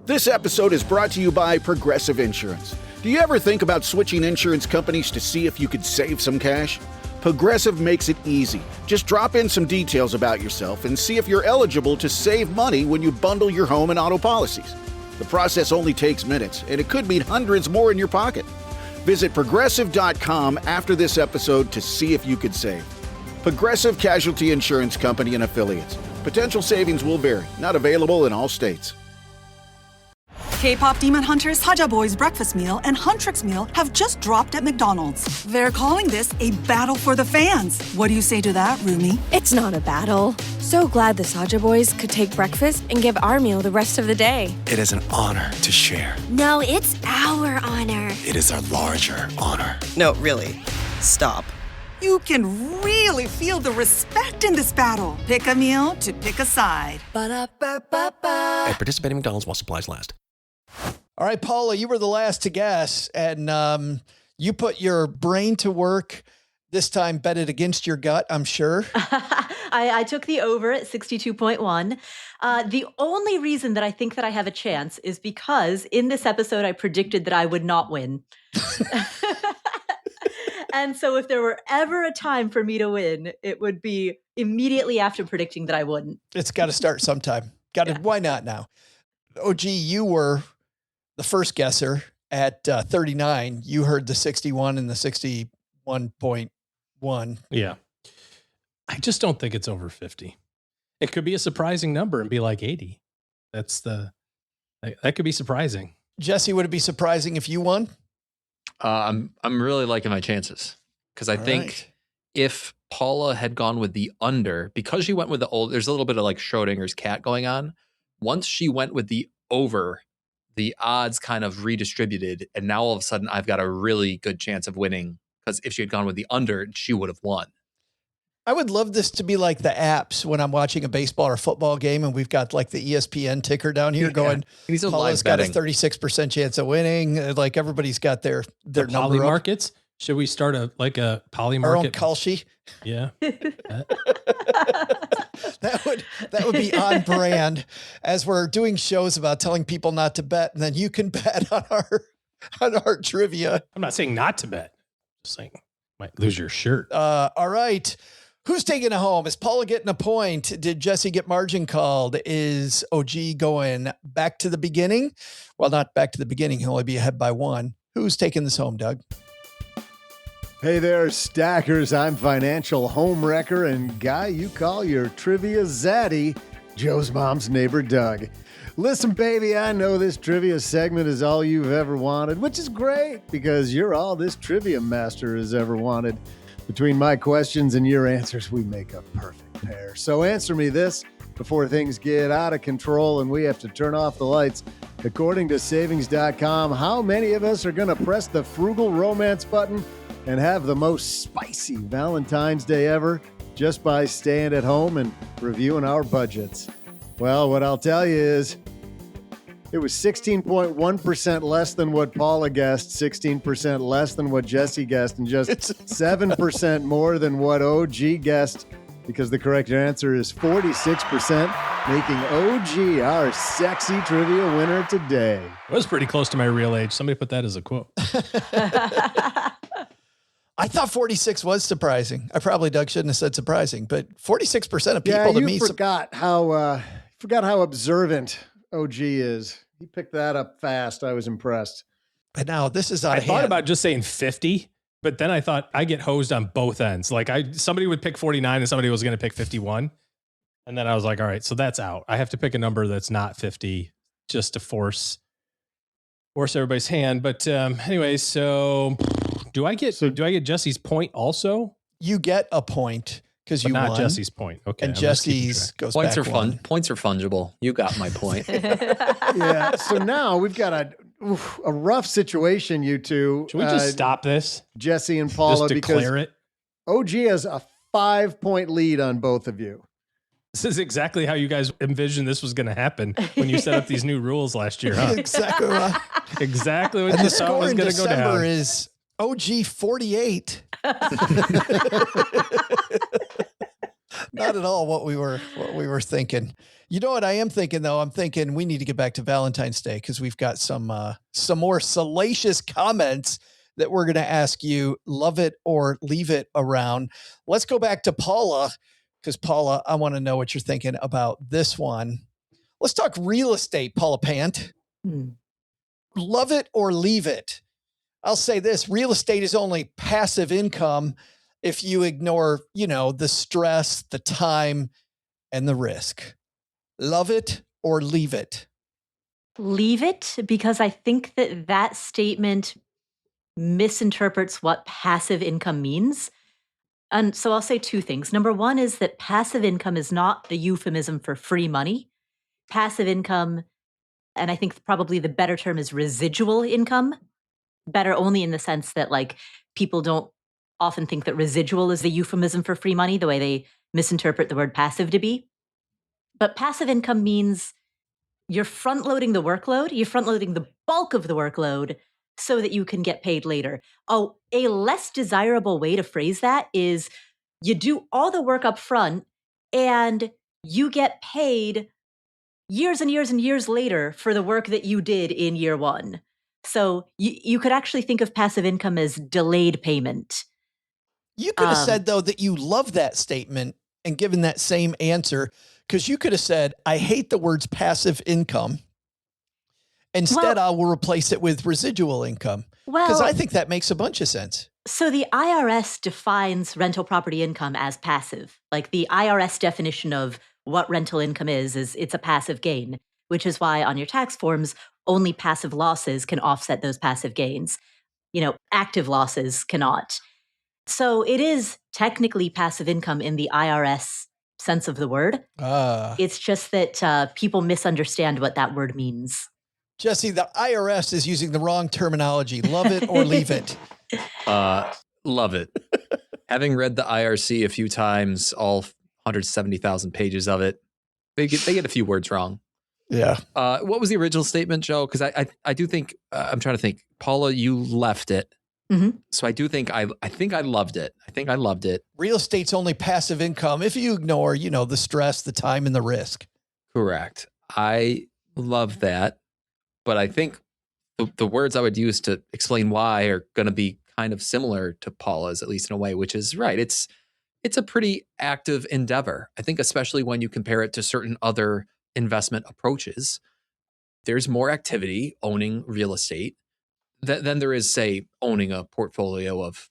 This episode is brought to you by Progressive Insurance. Do you ever think about switching insurance companies to see if you could save some cash? Progressive makes it easy. Just drop in some details about yourself and see if you're eligible to save money when you bundle your home and auto policies. The process only takes minutes, and it could mean hundreds more in your pocket. Visit Progressive.com after this episode to see if you could save. Progressive Casualty Insurance Company and Affiliates. Potential savings will vary. Not available in all states. K-pop Demon Hunters, Haja Boys Breakfast Meal and Huntrix Meal have just dropped at McDonald's. They're calling this a battle for the fans. What do you say to that, Rumi? It's not a battle. So glad the Saja Boys could take breakfast and give our meal the rest of the day. It is an honor to share. No, it's our honor. It is our larger honor. No, really. Stop. You can really feel the respect in this battle. Pick a meal to pick a side. Ba-da-ba-ba-ba. At participating McDonald's while supplies last. All right, Paula, you were the last to guess, and you put your brain to work. This time, bet it against your gut, I'm sure. I took the over at 62.1. The only reason that I think that I have a chance is because in this episode, I predicted that I would not win. And so if there were ever a time for me to win, it would be immediately after predicting that I wouldn't. It's got to start sometime. Why not now? OG, you were the first guesser at 39. You heard the 61 and the 61.1. Yeah. I just don't think it's over 50. It could be a surprising number and be like 80. That could be surprising. Jesse, would it be surprising if you won? I'm really liking my chances because I think if Paula had gone with the under, because she went with the old, there's a little bit of like Schrodinger's cat going on. Once she went with the over, the odds kind of redistributed. And now all of a sudden I've got a really good chance of winning because if she had gone with the under, she would have won. I would love this to be like the apps when I'm watching a baseball or football game and we've got like the ESPN ticker down here going, Paula's got a 36% chance of winning. Like everybody's got their the number markets. Should we start a poly Our own market? Kalshi. Yeah. That would be on brand as we're doing shows about telling people not to bet, and then you can bet on our trivia. I'm not saying not to bet. Just saying might lose your shirt. All right. Who's taking it home? Is Paula getting a point? Did Jesse get margin called? Is OG going back to the beginning? Well, not back to the beginning. He'll only be ahead by one. Who's taking this home, Doug? Hey there, stackers. I'm financial home wrecker and guy you call your trivia zaddy, Joe's mom's neighbor, Doug. Listen, baby, I know this trivia segment is all you've ever wanted, which is great because you're all this trivia master has ever wanted. Between my questions and your answers, we make a perfect pair. So answer me this before things get out of control and we have to turn off the lights. According to savings.com, how many of us are going to press the frugal romance button and have the most spicy Valentine's Day ever just by staying at home and reviewing our budgets? Well, what I'll tell you is it was 16.1% less than what Paula guessed, 16% less than what Jesse guessed, and just 7% more than what OG guessed, because the correct answer is 46%, making OG our sexy trivia winner today. It was pretty close to my real age. Somebody put that as a quote. I thought 46 was surprising. Doug shouldn't have said surprising, but 46% of people to me. Forgot how observant OG is. He picked that up fast. I was impressed. But now this is out of hand. I thought about just saying 50, but then I thought I get hosed on both ends. Like somebody would pick 49 and somebody was going to pick 51. And then I was like, all right, so that's out. I have to pick a number that's not 50 just to force everybody's hand. But anyway, so do I get Jesse's point also? You get a point because you not won. Jesse's point. Okay. And Jesse's goes points back are one. fun. Points are fungible. You got my point. Yeah. So now we've got a rough situation, you two. Should we just stop this? Jesse and Paula, just declare because it? OG has a 5-point lead on both of you. This is exactly how you guys envisioned this was going to happen when you set up these new rules last year, huh? Exactly right. Exactly what And you the thought was score in going to go December down. is OG 48. Not at all what we were thinking. You know what I am thinking though? I'm thinking we need to get back to Valentine's Day because we've got some more salacious comments that we're going to ask you, love it or leave it around. Let's go back to Paula because Paula, I want to know what you're thinking about this one. Let's talk real estate, Paula Pant. Love it or leave it. I'll say this, real estate is only passive income if you ignore, the stress, the time, and the risk. Love it or leave it? Leave it, because I think that statement misinterprets what passive income means. And so I'll say two things. Number one is that passive income is not the euphemism for free money. Passive income, and I think probably the better term is residual income. Better only in the sense that people don't often think that residual is the euphemism for free money, the way they misinterpret the word passive to be. But passive income means you're front-loading the workload, you're front-loading the bulk of the workload so that you can get paid later. Oh, a less desirable way to phrase that is you do all the work up front and you get paid years and years and years later for the work that you did in year one. So you could actually think of passive income as delayed payment. You could have said, though, that you love that statement and given that same answer, because you could have said, I hate the words passive income. Instead, I will replace it with residual income. Because I think that makes a bunch of sense. So the IRS defines rental property income as passive. Like the IRS definition of what rental income is it's a passive gain, which is why on your tax forms, only passive losses can offset those passive gains. Active losses cannot. So it is technically passive income in the IRS sense of the word. It's just that people misunderstand what that word means. Jesse, the IRS is using the wrong terminology. Love it or leave it? Love it. Having read the IRC a few times, all 170,000 pages of it, they get a few words wrong. Yeah. What was the original statement, Joe? Because I do think, I'm trying to think. Paula, you left it. So I do think I think I loved it. I think I loved it. Real estate's only passive income if you ignore, the stress, the time, and the risk. Correct. I love that. But I think the words I would use to explain why are going to be kind of similar to Paula's, at least in a way, which is right. It's a pretty active endeavor. I think especially when you compare it to certain other investment approaches, there's more activity owning real estate than there is, say, owning a portfolio of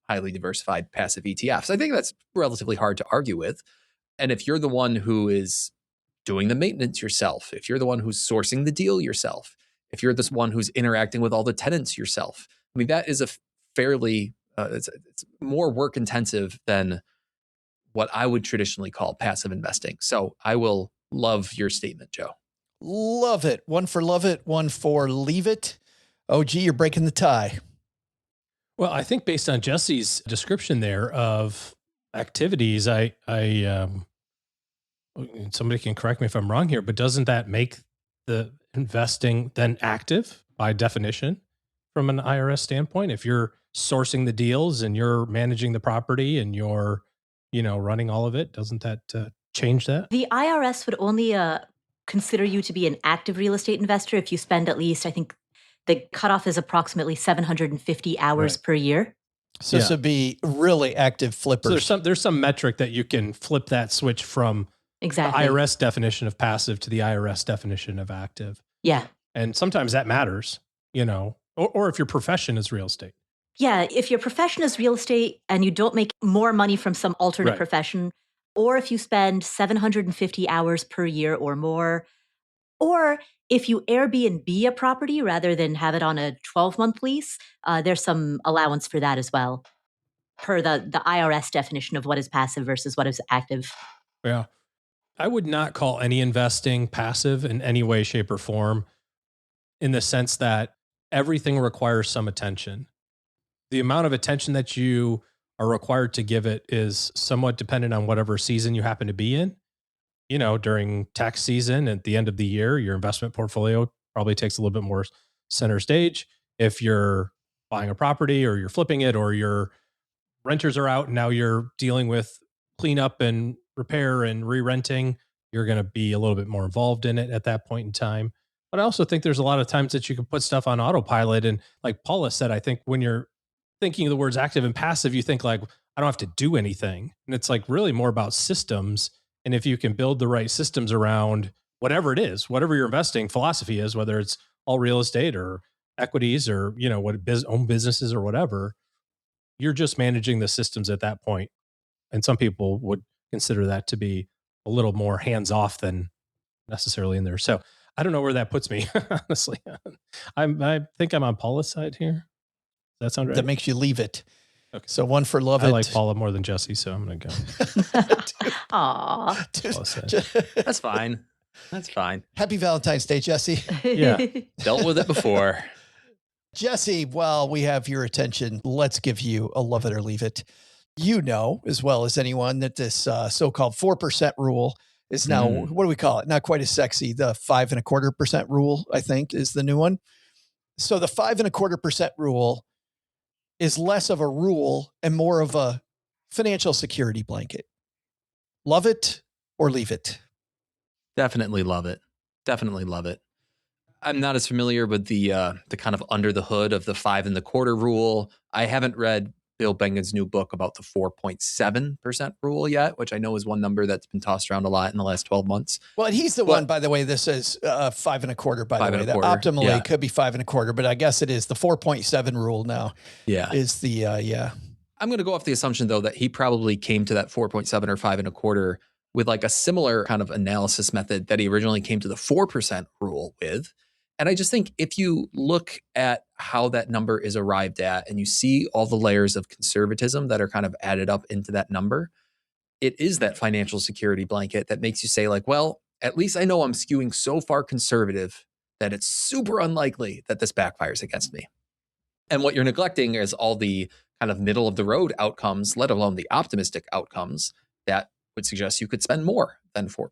highly diversified passive ETFs. I think that's relatively hard to argue with. And if you're the one who is doing the maintenance yourself, if you're the one who's sourcing the deal yourself, if you're this one who's interacting with all the tenants yourself, I mean, that is a fairly, it's more work intensive than what I would traditionally call passive investing. So I will love your statement, Joe. Love it. One for love it, one for leave it. OG, you're breaking the tie. Well, I think based on Jesse's description there of activities, somebody can correct me if I'm wrong here, but doesn't that make the investing then active by definition from an IRS standpoint? If you're sourcing the deals and you're managing the property and you're, running all of it, doesn't that change that? The IRS would only consider you to be an active real estate investor if you spend at least, I think the cutoff is approximately 750 hours per year. So this would be really active flippers. So there's some metric that you can flip that switch from exactly the IRS definition of passive to the IRS definition of active. Yeah. And sometimes that matters, or if your profession is real estate. Yeah. If your profession is real estate and you don't make more money from some alternate profession, or if you spend 750 hours per year or more, or if you Airbnb a property rather than have it on a 12-month lease, there's some allowance for that as well, per the IRS definition of what is passive versus what is active. Yeah. I would not call any investing passive in any way, shape, or form, in the sense that everything requires some attention. The amount of attention that you are required to give it is somewhat dependent on whatever season you happen to be in. During tax season at the end of the year, your investment portfolio probably takes a little bit more center stage. If you're buying a property or you're flipping it or your renters are out and now you're dealing with cleanup and repair and re-renting, you're going to be a little bit more involved in it at that point in time. But I also think there's a lot of times that you can put stuff on autopilot. And like Paula said, I think when you're thinking of the words active and passive, you think like, I don't have to do anything. And it's like really more about systems. And if you can build the right systems around whatever it is, whatever your investing philosophy is, whether it's all real estate or equities or, what own businesses or whatever, you're just managing the systems at that point. And some people would consider that to be a little more hands-off than necessarily in there. So I don't know where that puts me, honestly. I think I'm on Paula's side here. Does that sound right? That makes you leave it. Okay. So one for love it. I like Paula more than Jesse, so I'm going to go. Aw. That's fine. That's fine. Happy Valentine's Day, Jesse. Yeah. Dealt with it before. Jesse, while we have your attention, let's give you a love it or leave it. You know, as well as anyone, that this so-called 4% rule is now, what do we call it? Not quite as sexy. The 5.25% rule, I think, is the new one. So the 5.25% rule is less of a rule and more of a financial security blanket. Love it or leave it? Definitely love it. Definitely love it. I'm not as familiar with the kind of under the hood of the 5.25 rule. I haven't read Bill Bengen's new book about the 4.7% rule yet, which I know is one number that's been tossed around a lot in the last 12 months. Well, and he's the one, by the way, this is 5.25, by the way. That optimally could be 5.25, but I guess it is the 4.7 rule now. Yeah. Is the, I'm going to go off the assumption, though, that he probably came to that 4.7 or 5.25 with like a similar kind of analysis method that he originally came to the 4% rule with. And I just think if you look at how that number is arrived at and you see all the layers of conservatism that are kind of added up into that number, it is that financial security blanket that makes you say like, well, at least I know I'm skewing so far conservative that it's super unlikely that this backfires against me. And what you're neglecting is all the kind of middle of the road outcomes, let alone the optimistic outcomes that would suggest you could spend more than 4%.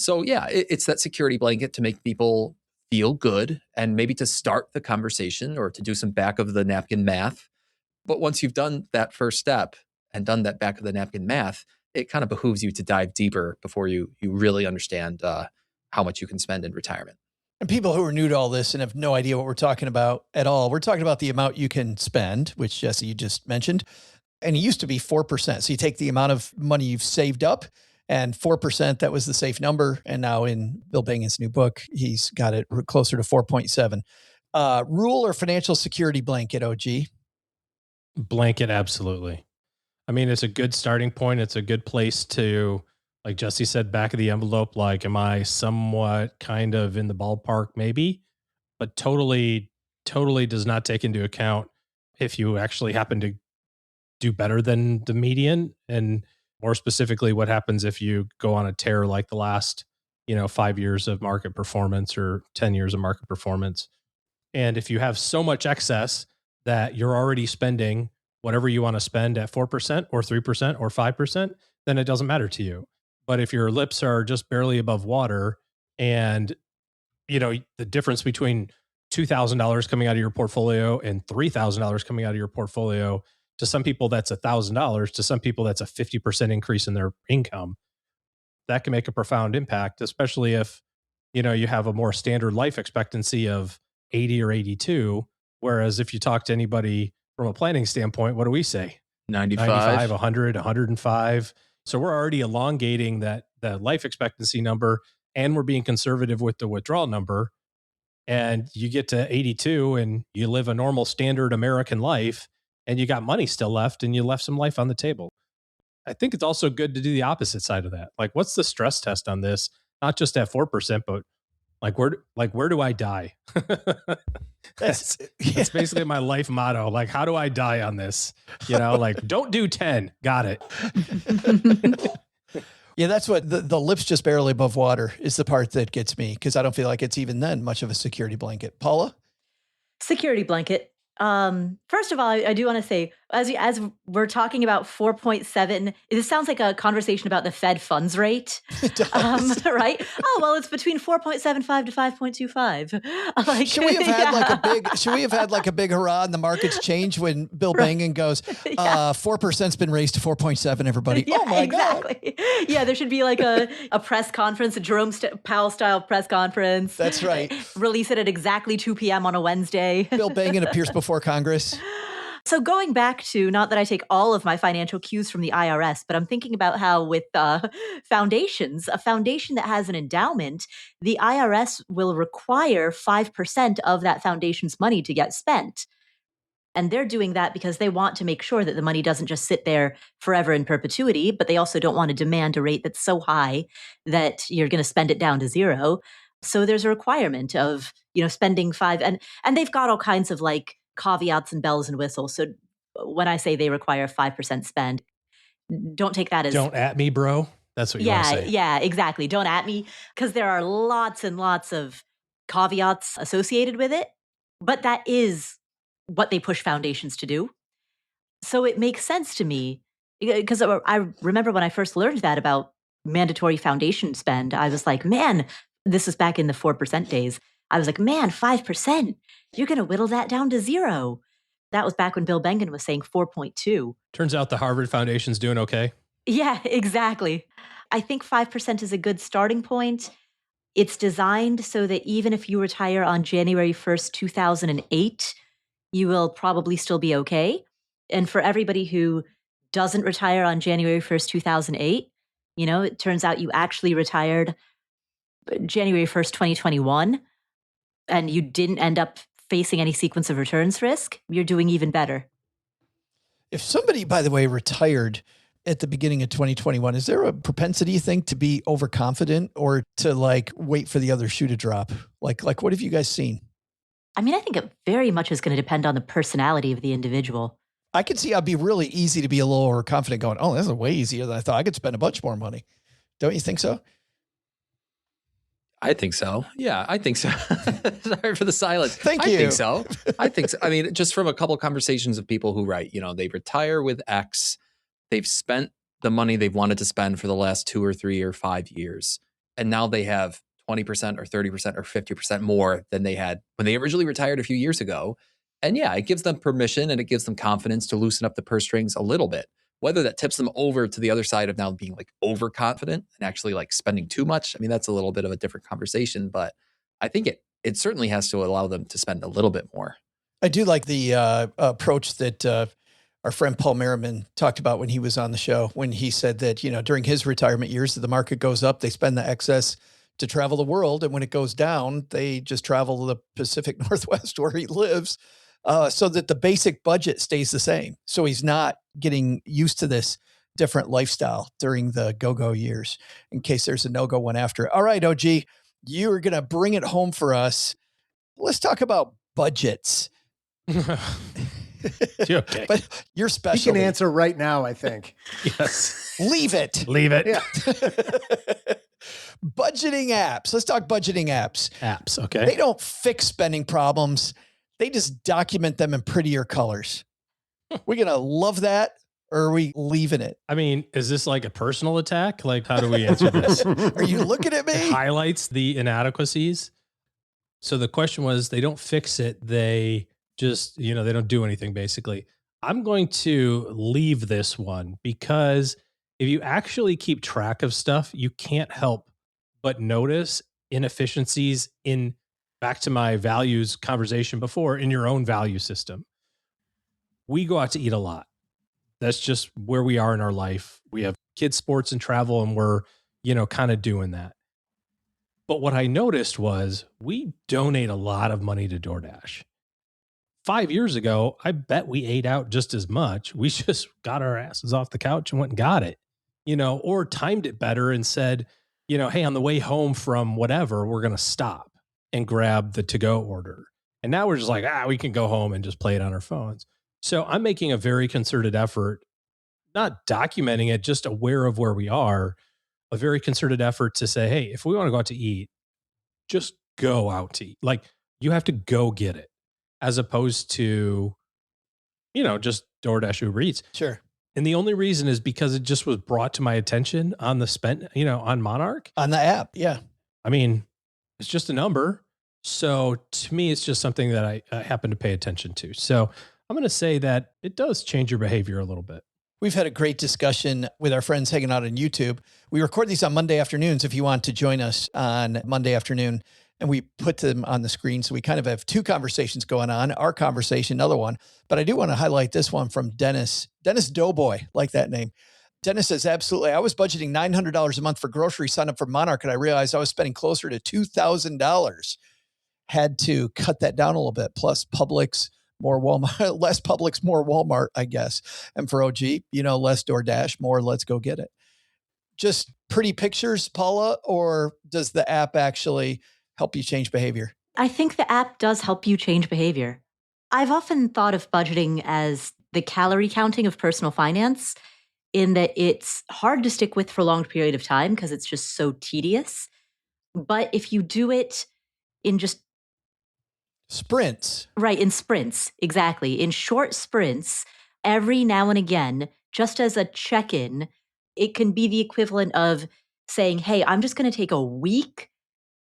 So yeah, it's that security blanket to make people feel good and maybe to start the conversation or to do some back of the napkin math But once you've done that first step and done that back of the napkin math, it kind of behooves you to dive deeper before you really understand how much you can spend in retirement. And people who are new to all this and have no idea what we're talking about at all, we're talking about the amount you can spend, which Jesse, you just mentioned. And it used to be 4%. So you take the amount of money you've saved up, and 4%, that was the safe number. And now in Bill Bangan's new book, he's got it closer to 4.7. Rule or financial security blanket, OG? Blanket, absolutely. I mean, it's a good starting point. It's a good place to, like Jesse said, back of the envelope, like, am I somewhat kind of in the ballpark? Maybe, but totally does not take into account if you actually happen to do better than the median. And more specifically, what happens if you go on a tear like the last, 5 years of market performance or 10 years of market performance. And if you have so much excess that you're already spending whatever you want to spend at 4% or 3% or 5%, then it doesn't matter to you. But if your lips are just barely above water and, the difference between $2,000 coming out of your portfolio and $3,000 coming out of your portfolio, to some people that's $1,000, to some people that's a 50% increase in their income, that can make a profound impact, especially if, you have a more standard life expectancy of 80 or 82. Whereas if you talk to anybody from a planning standpoint, what do we say? 95, 100, 105. So we're already elongating that life expectancy number, and we're being conservative with the withdrawal number. And you get to 82 and you live a normal standard American life and you got money still left and you left some life on the table. I think it's also good to do the opposite side of that. Like, what's the stress test on this? Not just at 4%, but where do I die? That's basically my life motto. Like, how do I die on this? Don't do 10. Got it. Yeah, that's what the lips just barely above water is the part that gets me, because I don't feel like it's even then much of a security blanket. Paula? Security blanket. First of all, I do want to say, as we're talking about 4.7, this sounds like a conversation about the Fed funds rate, right? Oh, well, it's between 4.75 to 5.25. Should we have had like a big hurrah and the markets change when Bill Bangan goes, 4%'s been raised to 4.7, everybody. Yeah, oh my exactly. God. Yeah, there should be like a press conference, a Jerome Powell style press conference. That's right. Release it at exactly 2 p.m. on a Wednesday. Bill Bangan appears before Congress. So going back to, not that I take all of my financial cues from the IRS, but I'm thinking about how with foundations, a foundation that has an endowment, the IRS will require 5% of that foundation's money to get spent. And they're doing that because they want to make sure that the money doesn't just sit there forever in perpetuity, but they also don't want to demand a rate that's so high that you're going to spend it down to zero. So there's a requirement of, spending 5, and they've got all kinds of like caveats and bells and whistles. So when I say they require 5% spend, don't take that as don't at me, bro. That's what you want to say. Yeah, exactly. Don't at me, because there are lots and lots of caveats associated with it. But that is what they push foundations to do. So it makes sense to me, because I remember when I first learned that about mandatory foundation spend, I was like, man, this is back in the 4% days. I was like, man, 5%, you're going to whittle that down to zero. That was back when Bill Bangan was saying 4.2. Turns out the Harvard Foundation's doing okay. Yeah, exactly. I think 5% is a good starting point. It's designed so that even if you retire on January 1st, 2008, you will probably still be okay. And for everybody who doesn't retire on January 1st, 2008, it turns out you actually retired January 1st, 2021, and you didn't end up facing any sequence of returns risk, you're doing even better. If somebody, by the way, retired at the beginning of 2021, is there a propensity, you think, to be overconfident or to like wait for the other shoe to drop? Like what have you guys seen? I mean, I think it very much is going to depend on the personality of the individual. I can see it'd be really easy to be a little overconfident going, oh, this is way easier than I thought. I could spend a bunch more money. Don't you think so? I think so. Yeah, I think so. Sorry for the silence. Thank you. I think so. I think so. I mean, just from a couple of conversations of people who write, they retire with X, they've spent the money they've wanted to spend for the last 2 or 3 or 5 years, and now they have 20% or 30% or 50% more than they had when they originally retired a few years ago. And yeah, it gives them permission and it gives them confidence to loosen up the purse strings a little bit. Whether that tips them over to the other side of now being like overconfident and actually like spending too much, I mean, that's a little bit of a different conversation, but I think it certainly has to allow them to spend a little bit more. I do like the approach that our friend Paul Merriman talked about when he was on the show, when he said that, you know, during his retirement years, the market goes up, they spend the excess to travel the world. And when it goes down, they just travel to the Pacific Northwest where he lives, so that the basic budget stays the same. So he's not getting used to this different lifestyle during the go-go years, in case there's a no-go one after. All right, OG, you are going to bring it home for us. Let's talk about budgets. Okay. But you're special. He can answer right now, I think. Yes. Leave it. Leave it. Yeah. Budgeting apps. Let's talk budgeting apps. Apps. Okay. They don't fix spending problems. They just document them in prettier colors. We're going to love that, or are we leaving it? I mean, is this like a personal attack? Like, how do we answer this? Are you looking at me? It highlights the inadequacies. So the question was, they don't fix it. They just, they don't do anything, basically. I'm going to leave this one because if you actually keep track of stuff, you can't help but notice inefficiencies in, back to my values conversation before, in your own value system. We go out to eat a lot. That's just where we are in our life. We have kids, sports, and travel, and we're, kind of doing that. But what I noticed was we donate a lot of money to DoorDash. 5 years ago, I bet we ate out just as much. We just got our asses off the couch and went and got it, or timed it better and said, hey, on the way home from whatever, we're going to stop and grab the to-go order. And now we're just like, we can go home and just play it on our phones. So I'm making a very concerted effort, not documenting it, just aware of where we are, a very concerted effort to say, hey, if we want to go out to eat, just go out to eat. Like, you have to go get it, as opposed to, just DoorDash, Uber Eats. Sure. And the only reason is because it just was brought to my attention on the on Monarch. On the app, yeah. I mean, it's just a number. So to me, it's just something that I happen to pay attention to. So I'm going to say that it does change your behavior a little bit. We've had a great discussion with our friends hanging out on YouTube. We record these on Monday afternoons if you want to join us on Monday afternoon, and we put them on the screen. So we kind of have two conversations going on, our conversation, another one. But I do want to highlight this one from Dennis Doughboy, like that name. Dennis says, absolutely. I was budgeting $900 a month for groceries, signed up for Monarch, and I realized I was spending closer to $2,000. Had to cut that down a little bit. Plus Publix, more Walmart, less Publix, more Walmart, I guess. And for OG, less DoorDash, more Let's Go Get It. Just pretty pictures, Paula, or does the app actually help you change behavior? I think the app does help you change behavior. I've often thought of budgeting as the calorie counting of personal finance, in that it's hard to stick with for a long period of time because it's just so tedious. But if you do it in just sprints. Right, in sprints, exactly. In short sprints, every now and again, just as a check-in, it can be the equivalent of saying, hey, I'm just going to take a week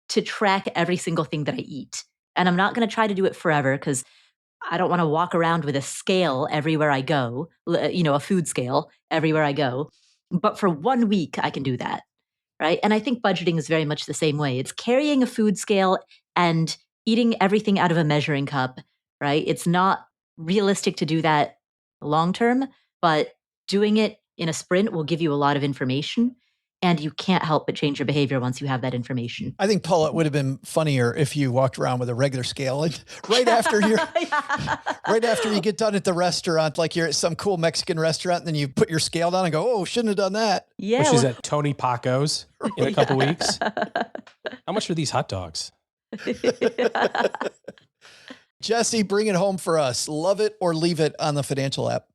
to track every single thing that I eat. And I'm not going to try to do it forever because I don't want to walk around with a scale everywhere I go, a food scale everywhere I go. But for 1 week, I can do that, right? And I think budgeting is very much the same way. It's carrying a food scale and eating everything out of a measuring cup, right? It's not realistic to do that long term, but doing it in a sprint will give you a lot of information, and you can't help but change your behavior once you have that information. I think, Paula, it would have been funnier if you walked around with a regular scale and right after you get done at the restaurant, like you're at some cool Mexican restaurant, and then you put your scale down and go, oh, shouldn't have done that. Yeah. Which is at Tony Paco's in a couple weeks. How much are these hot dogs? Jesse, bring it home for us. Love it or leave it on the financial app.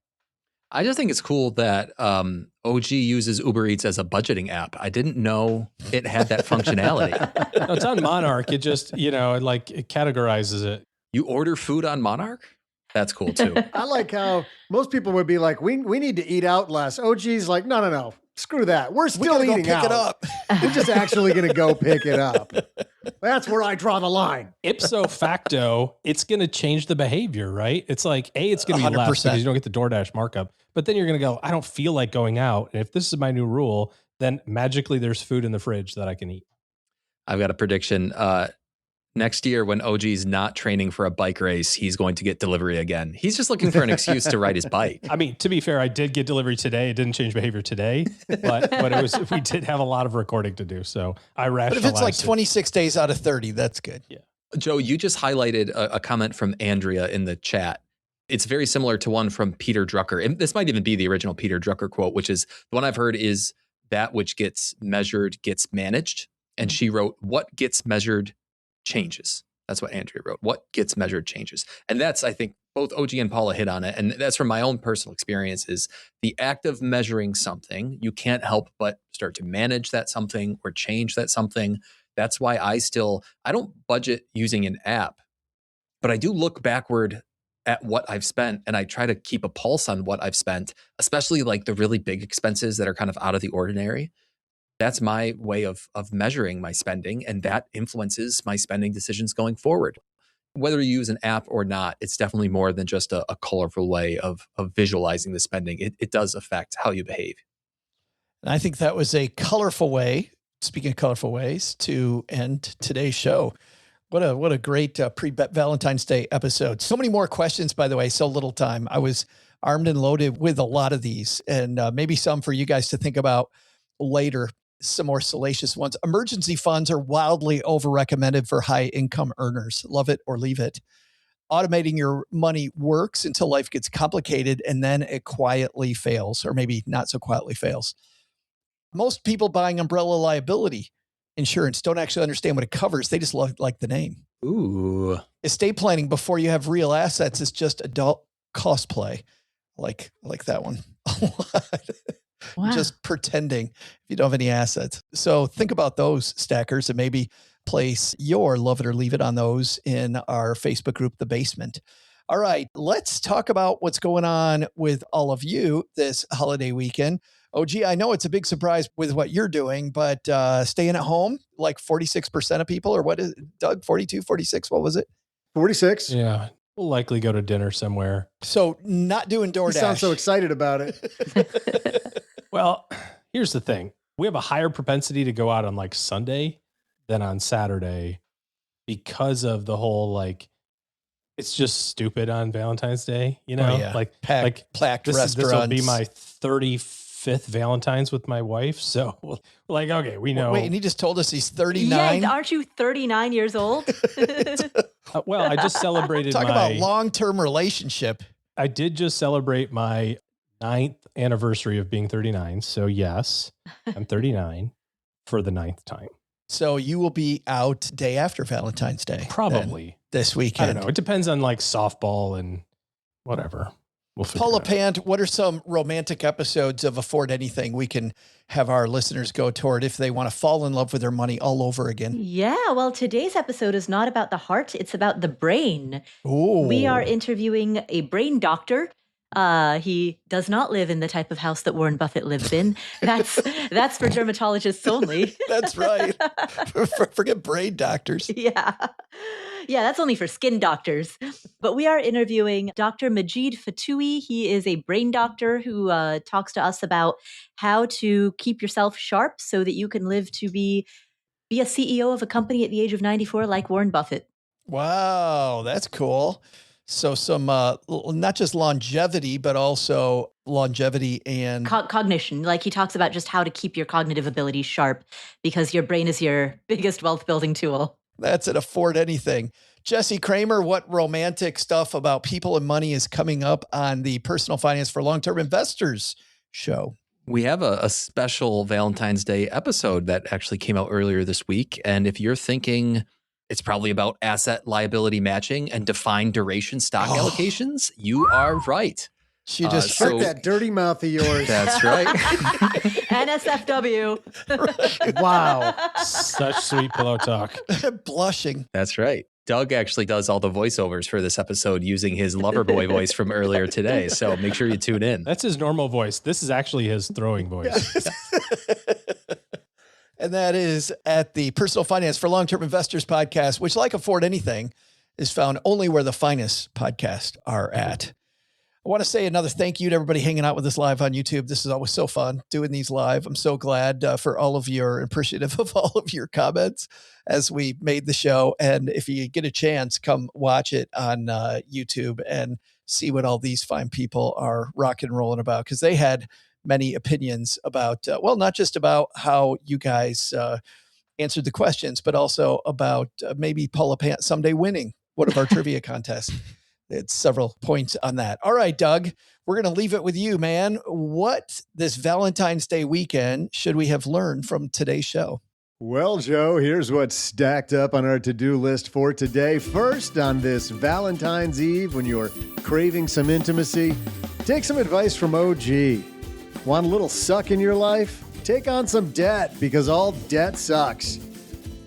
I just think it's cool that OG uses Uber Eats as a budgeting app. I didn't know it had that functionality. No, it's on Monarch. It just, it categorizes it. You order food on Monarch? That's cool too. I like how most people would be like, we need to eat out less. OG's like, no. Screw that. We're still eating out. Pick it up. We're just actually going to go pick it up. That's where I draw the line. Ipso facto, it's going to change the behavior, right? It's like, A, it's going to be less 100%. because you don't get the DoorDash markup. But then you're going to go, I don't feel like going out. And if this is my new rule, then magically there's food in the fridge that I can eat. I've got a prediction. Next year, when OG's not training for a bike race, he's going to get delivery again. He's just looking for an excuse to ride his bike. I mean, to be fair, I did get delivery today. It didn't change behavior today, but it was, we did have a lot of recording to do. So I rationalized. But if it's like 26 days out of 30, that's good. Yeah. Joe, you just highlighted a comment from Andrea in the chat. It's very similar to one from Peter Drucker. And this might even be the original Peter Drucker quote, which is the one I've heard is that which gets measured gets managed. And she wrote, what gets measured changes. That's what Andrea wrote. What gets measured changes. And that's, I think, both OG and Paula hit on it. And that's from my own personal experience is the act of measuring something. You can't help but start to manage that something or change that something. That's why I don't budget using an app, but I do look backward at what I've spent and I try to keep a pulse on what I've spent, especially like the really big expenses that are kind of out of the ordinary. That's my way of measuring my spending, and that influences my spending decisions going forward. Whether you use an app or not, it's definitely more than just a colorful way of visualizing the spending. It does affect how you behave. And I think that was a colorful way, speaking of colorful ways, to end today's show. What a great pre-Valentine's Day episode. So many more questions, by the way, so little time. I was armed and loaded with a lot of these, and maybe some for you guys to think about later. Some more salacious ones. Emergency funds are wildly over-recommended for high-income earners. Love it or leave it. Automating your money works until life gets complicated, and then it quietly fails, or maybe not so quietly fails. Most people buying umbrella liability insurance don't actually understand what it covers. They just like the name. Ooh. Estate planning before you have real assets is just adult cosplay. Like that one. Wow. Just pretending if you don't have any assets. So think about those, stackers, and maybe place your love it or leave it on those in our Facebook group, The Basement. All right, let's talk about what's going on with all of you this holiday weekend. OG, I know it's a big surprise with what you're doing, but staying at home, like 46% of people, or what is it, Doug, 42, 46, what was it? 46. Yeah. We'll likely go to dinner somewhere. So not doing DoorDash. You sound so excited about it. Well, here's the thing. We have a higher propensity to go out on like Sunday than on Saturday because of the whole, like, it's just stupid on Valentine's Day, you know, like packed restaurants. This will be my 35th Valentine's with my wife. So we're like, okay, we know. Wait, and he just told us he's 39. Yeah, aren't you 39 years old? Well, I just celebrated Talk about long-term relationship. I did just celebrate my 9th anniversary of being 39. So yes, I'm 39 for the 9th time. So you will be out day after Valentine's Day. Probably. This weekend. I don't know. It depends on like softball and whatever. We'll Paula Pant, what are some romantic episodes of Afford Anything we can have our listeners go toward if they want to fall in love with their money all over again? Yeah, well, today's episode is not about the heart. It's about the brain. Ooh. We are interviewing a brain doctor. He does not live in the type of house that Warren Buffett lives in. That's for dermatologists only. That's right. Forget brain doctors. Yeah. Yeah, that's only for skin doctors. But we are interviewing Dr. Majid Fatoui. He is a brain doctor who talks to us about how to keep yourself sharp so that you can live to be a CEO of a company at the age of 94 like Warren Buffett. Wow, that's cool. So some not just longevity, but also longevity and cognition. Like he talks about just how to keep your cognitive abilities sharp because your brain is your biggest wealth building tool. That's at Afford Anything. Jesse Kramer, what romantic stuff about people and money is coming up on the Personal Finance for Long-Term Investors show? We have a special Valentine's Day episode that actually came out earlier this week. And if you're thinking it's probably about asset liability matching and defined duration stock allocations, you are right. She just shut that dirty mouth of yours. That's right. NSFW. Right. Wow. Such sweet pillow talk. Blushing. That's right. Doug actually does all the voiceovers for this episode using his Loverboy voice from earlier today. So make sure you tune in. That's his normal voice. This is actually his throwing voice. And that is at the Personal Finance for Long-Term Investors podcast, which, like Afford Anything, is found only where the finest podcasts are at. I want to say another thank you to everybody hanging out with us live on YouTube. This is always so fun doing these live. I'm so glad for all of your, appreciative of all of your comments as we made the show. And if you get a chance, come watch it on YouTube and see what all these fine people are rock and rolling about, because they had many opinions about, not just about how you guys answered the questions, but also about maybe Paula Pant someday winning one of our trivia contests. It's several points on that. All right, Doug, we're going to leave it with you, man. What this Valentine's Day weekend should we have learned from today's show? Well, Joe, here's what's stacked up on our to-do list for today. First, on this Valentine's Eve, when you're craving some intimacy, take some advice from OG. Want a little suck in your life? Take on some debt, because all debt sucks.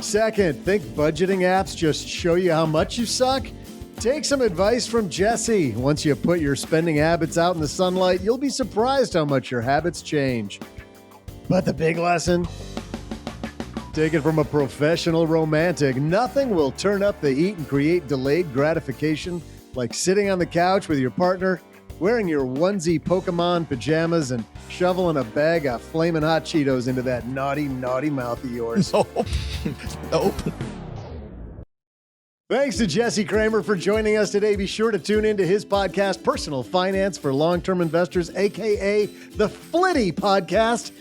Second, think budgeting apps just show you how much you suck? Take some advice from Jesse. Once you put your spending habits out in the sunlight, you'll be surprised how much your habits change. But the big lesson? Take it from a professional romantic. Nothing will turn up the heat and create delayed gratification like sitting on the couch with your partner, wearing your onesie Pokemon pajamas, and shoveling a bag of Flamin' Hot Cheetos into that naughty, naughty mouth of yours. Nope. Thanks to Jesse Kramer for joining us today. Be sure to tune into his podcast, Personal Finance for Long-Term Investors, a.k.a. the Flitty Podcast.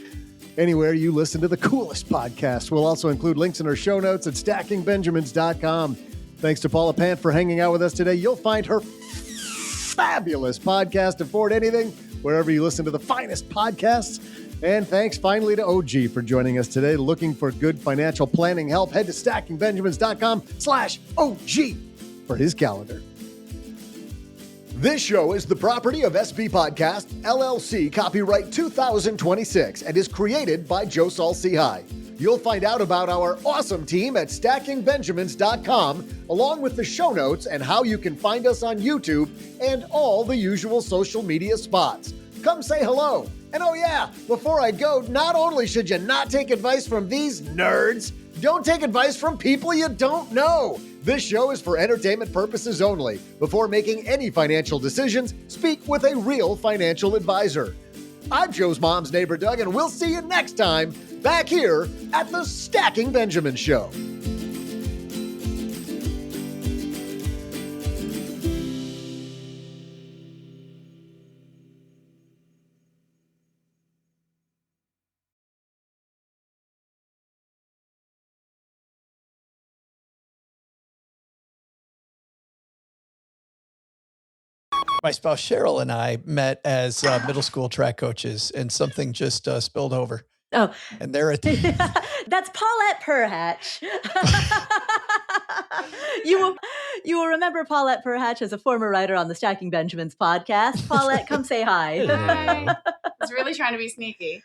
Anywhere you listen to the coolest podcast. We'll also include links in our show notes at stackingbenjamins.com. Thanks to Paula Pant for hanging out with us today. You'll find her fabulous podcast, Afford Anything, wherever you listen to the finest podcasts. And thanks finally to OG for joining us today. Looking for good financial planning help? Head to stackingbenjamins.com/OG for his calendar. This show is the property of SB Podcast, LLC, copyright 2026, and is created by Saul-Sehy. You'll find out about our awesome team at stackingbenjamins.com, along with the show notes and how you can find us on YouTube and all the usual social media spots. Come say hello. And oh yeah, before I go, not only should you not take advice from these nerds, don't take advice from people you don't know. This show is for entertainment purposes only. Before making any financial decisions, speak with a real financial advisor. I'm Joe's mom's neighbor, Doug, and we'll see you next time back here at the Stacking Benjamin Show. My spouse Cheryl and I met as middle school track coaches, and something just spilled over. Oh, and they're at that's Paulette Perhatch. You will remember Paulette Perhatch as a former writer on the Stacking Benjamins podcast. Paulette, come say hi. Hi. I was really trying to be sneaky.